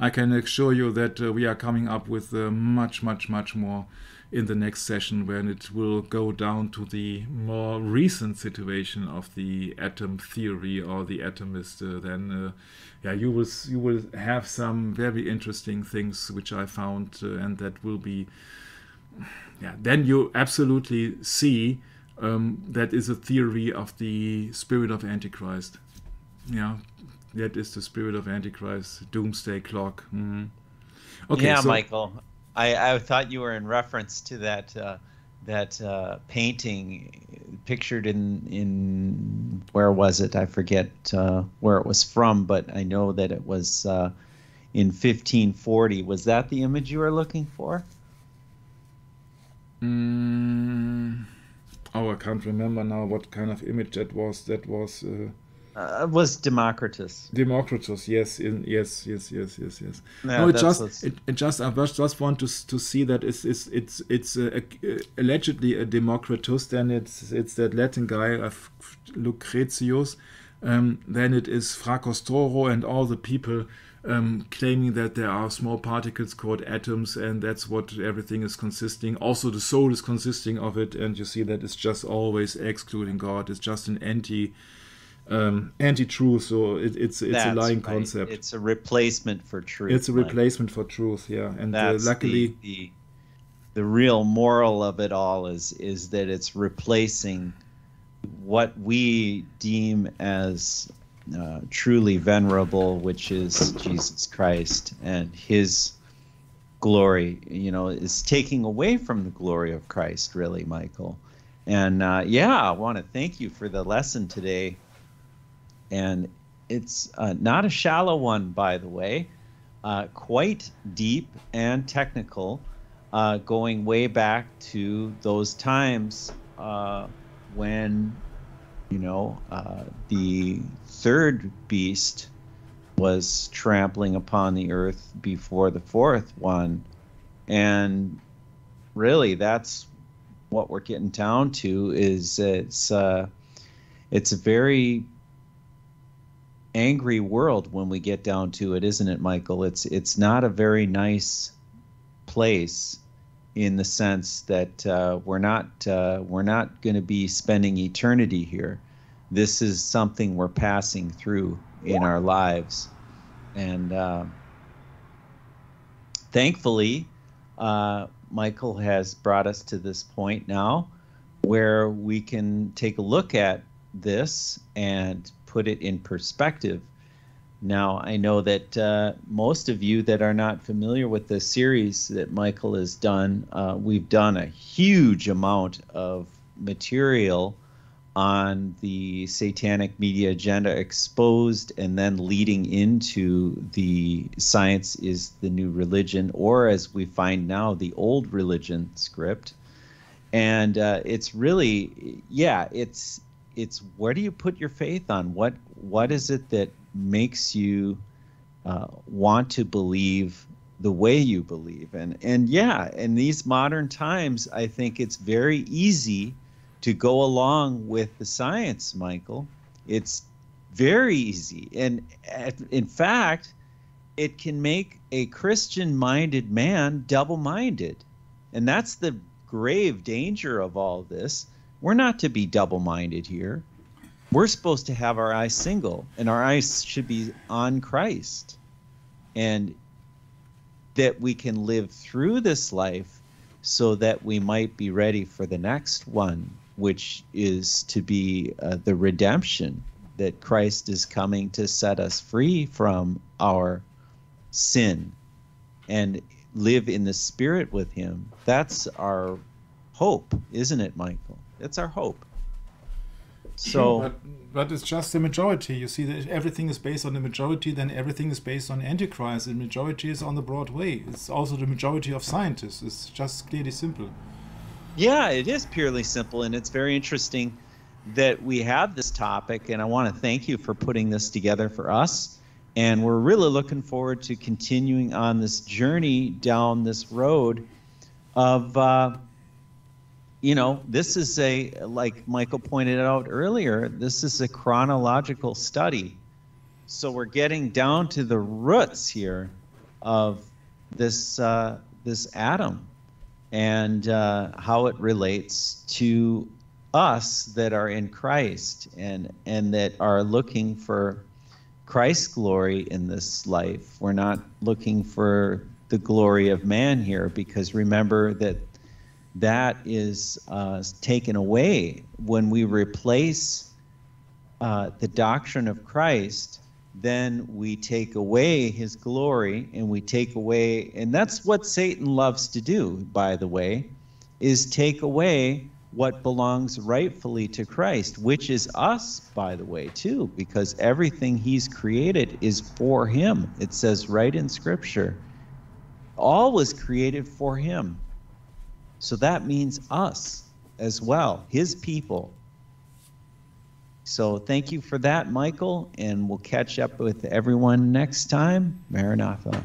I can assure you that we are coming up with much more in the next session, when it will go down to the more recent situation of the atom theory or the atomist. Yeah, you will have some very interesting things which I found, and that will be, yeah. Then you absolutely see that is a theory of the spirit of Antichrist. Yeah, that is the spirit of Antichrist, doomsday clock. Okay, yeah, so, Michael, I thought you were in reference to that painting pictured in where was it? I forget where it was from, but I know that it was in 1540. Was that the image you were looking for? Oh, I can't remember now what kind of image that was. That was it was Democritus. Democritus, yes, yes. Yeah, no, I just want to see that it's allegedly a Democritus. Then it's that Latin guy of Lucretius. Then it is Fracostoro and all the people claiming that there are small particles called atoms, and that's what everything is consisting. Also, the soul is consisting of it, and you see that it's just always excluding God. It's just an anti-truth, so it's a lying concept. It's a replacement for truth. It's a replacement for truth, yeah. And luckily, the real moral of it all is that it's replacing what we deem as truly venerable, which is Jesus Christ, and his glory, is taking away from the glory of Christ, really, Michael. And I want to thank you for the lesson today. And it's not a shallow one, by the way, quite deep and technical, going way back to those times when the third beast was trampling upon the earth before the fourth one. And really, that's what we're getting down to, is it's a very angry world when we get down to it, isn't it, Michael? It's not a very nice place, in the sense that we're not going to be spending eternity here. This is something we're passing through in our lives, and thankfully, Michael has brought us to this point now where we can take a look at this and put it in perspective. Now, I know that most of you that are not familiar with the series that Michael has done, we've done a huge amount of material on the satanic media agenda, exposed and then leading into the science is the new religion, or as we find now, the old religion script. And it's really, it's where do you put your faith on? What is it that makes you want to believe the way you believe? And in these modern times, I think it's very easy to go along with the science, Michael. It's very easy. And in fact, it can make a Christian-minded man double-minded. And that's the grave danger of all this. We're not to be double-minded here. we're supposed to have our eyes single, and our eyes should be on Christ, and that we can live through this life so that we might be ready for the next one, which is to be the redemption, that Christ is coming to set us free from our sin and live in the Spirit with him. That's our hope, isn't it, Michael? That's our hope. So, but it's just the majority. You see that everything is based on the majority, then everything is based on Antichrist. The majority is on the broad way. It's also the majority of scientists. It's just clearly simple. Yeah, it is purely simple, and it's very interesting that we have this topic, and I want to thank you for putting this together for us. And we're really looking forward to continuing on this journey down this road of this is like Michael pointed out earlier, this is a chronological study. So we're getting down to the roots here of this atom and how it relates to us that are in Christ and that are looking for Christ's glory in this life. We're not looking for the glory of man here, because remember that is taken away when we replace the doctrine of Christ. Then we take away his glory, and we take away, and that's what Satan loves to do, by the way, is take away what belongs rightfully to Christ, which is us, by the way, too, because everything he's created is for him. It says right in Scripture, all was created for him. So that means us as well, his people. So thank you for that, Michael, and we'll catch up with everyone next time. Maranatha.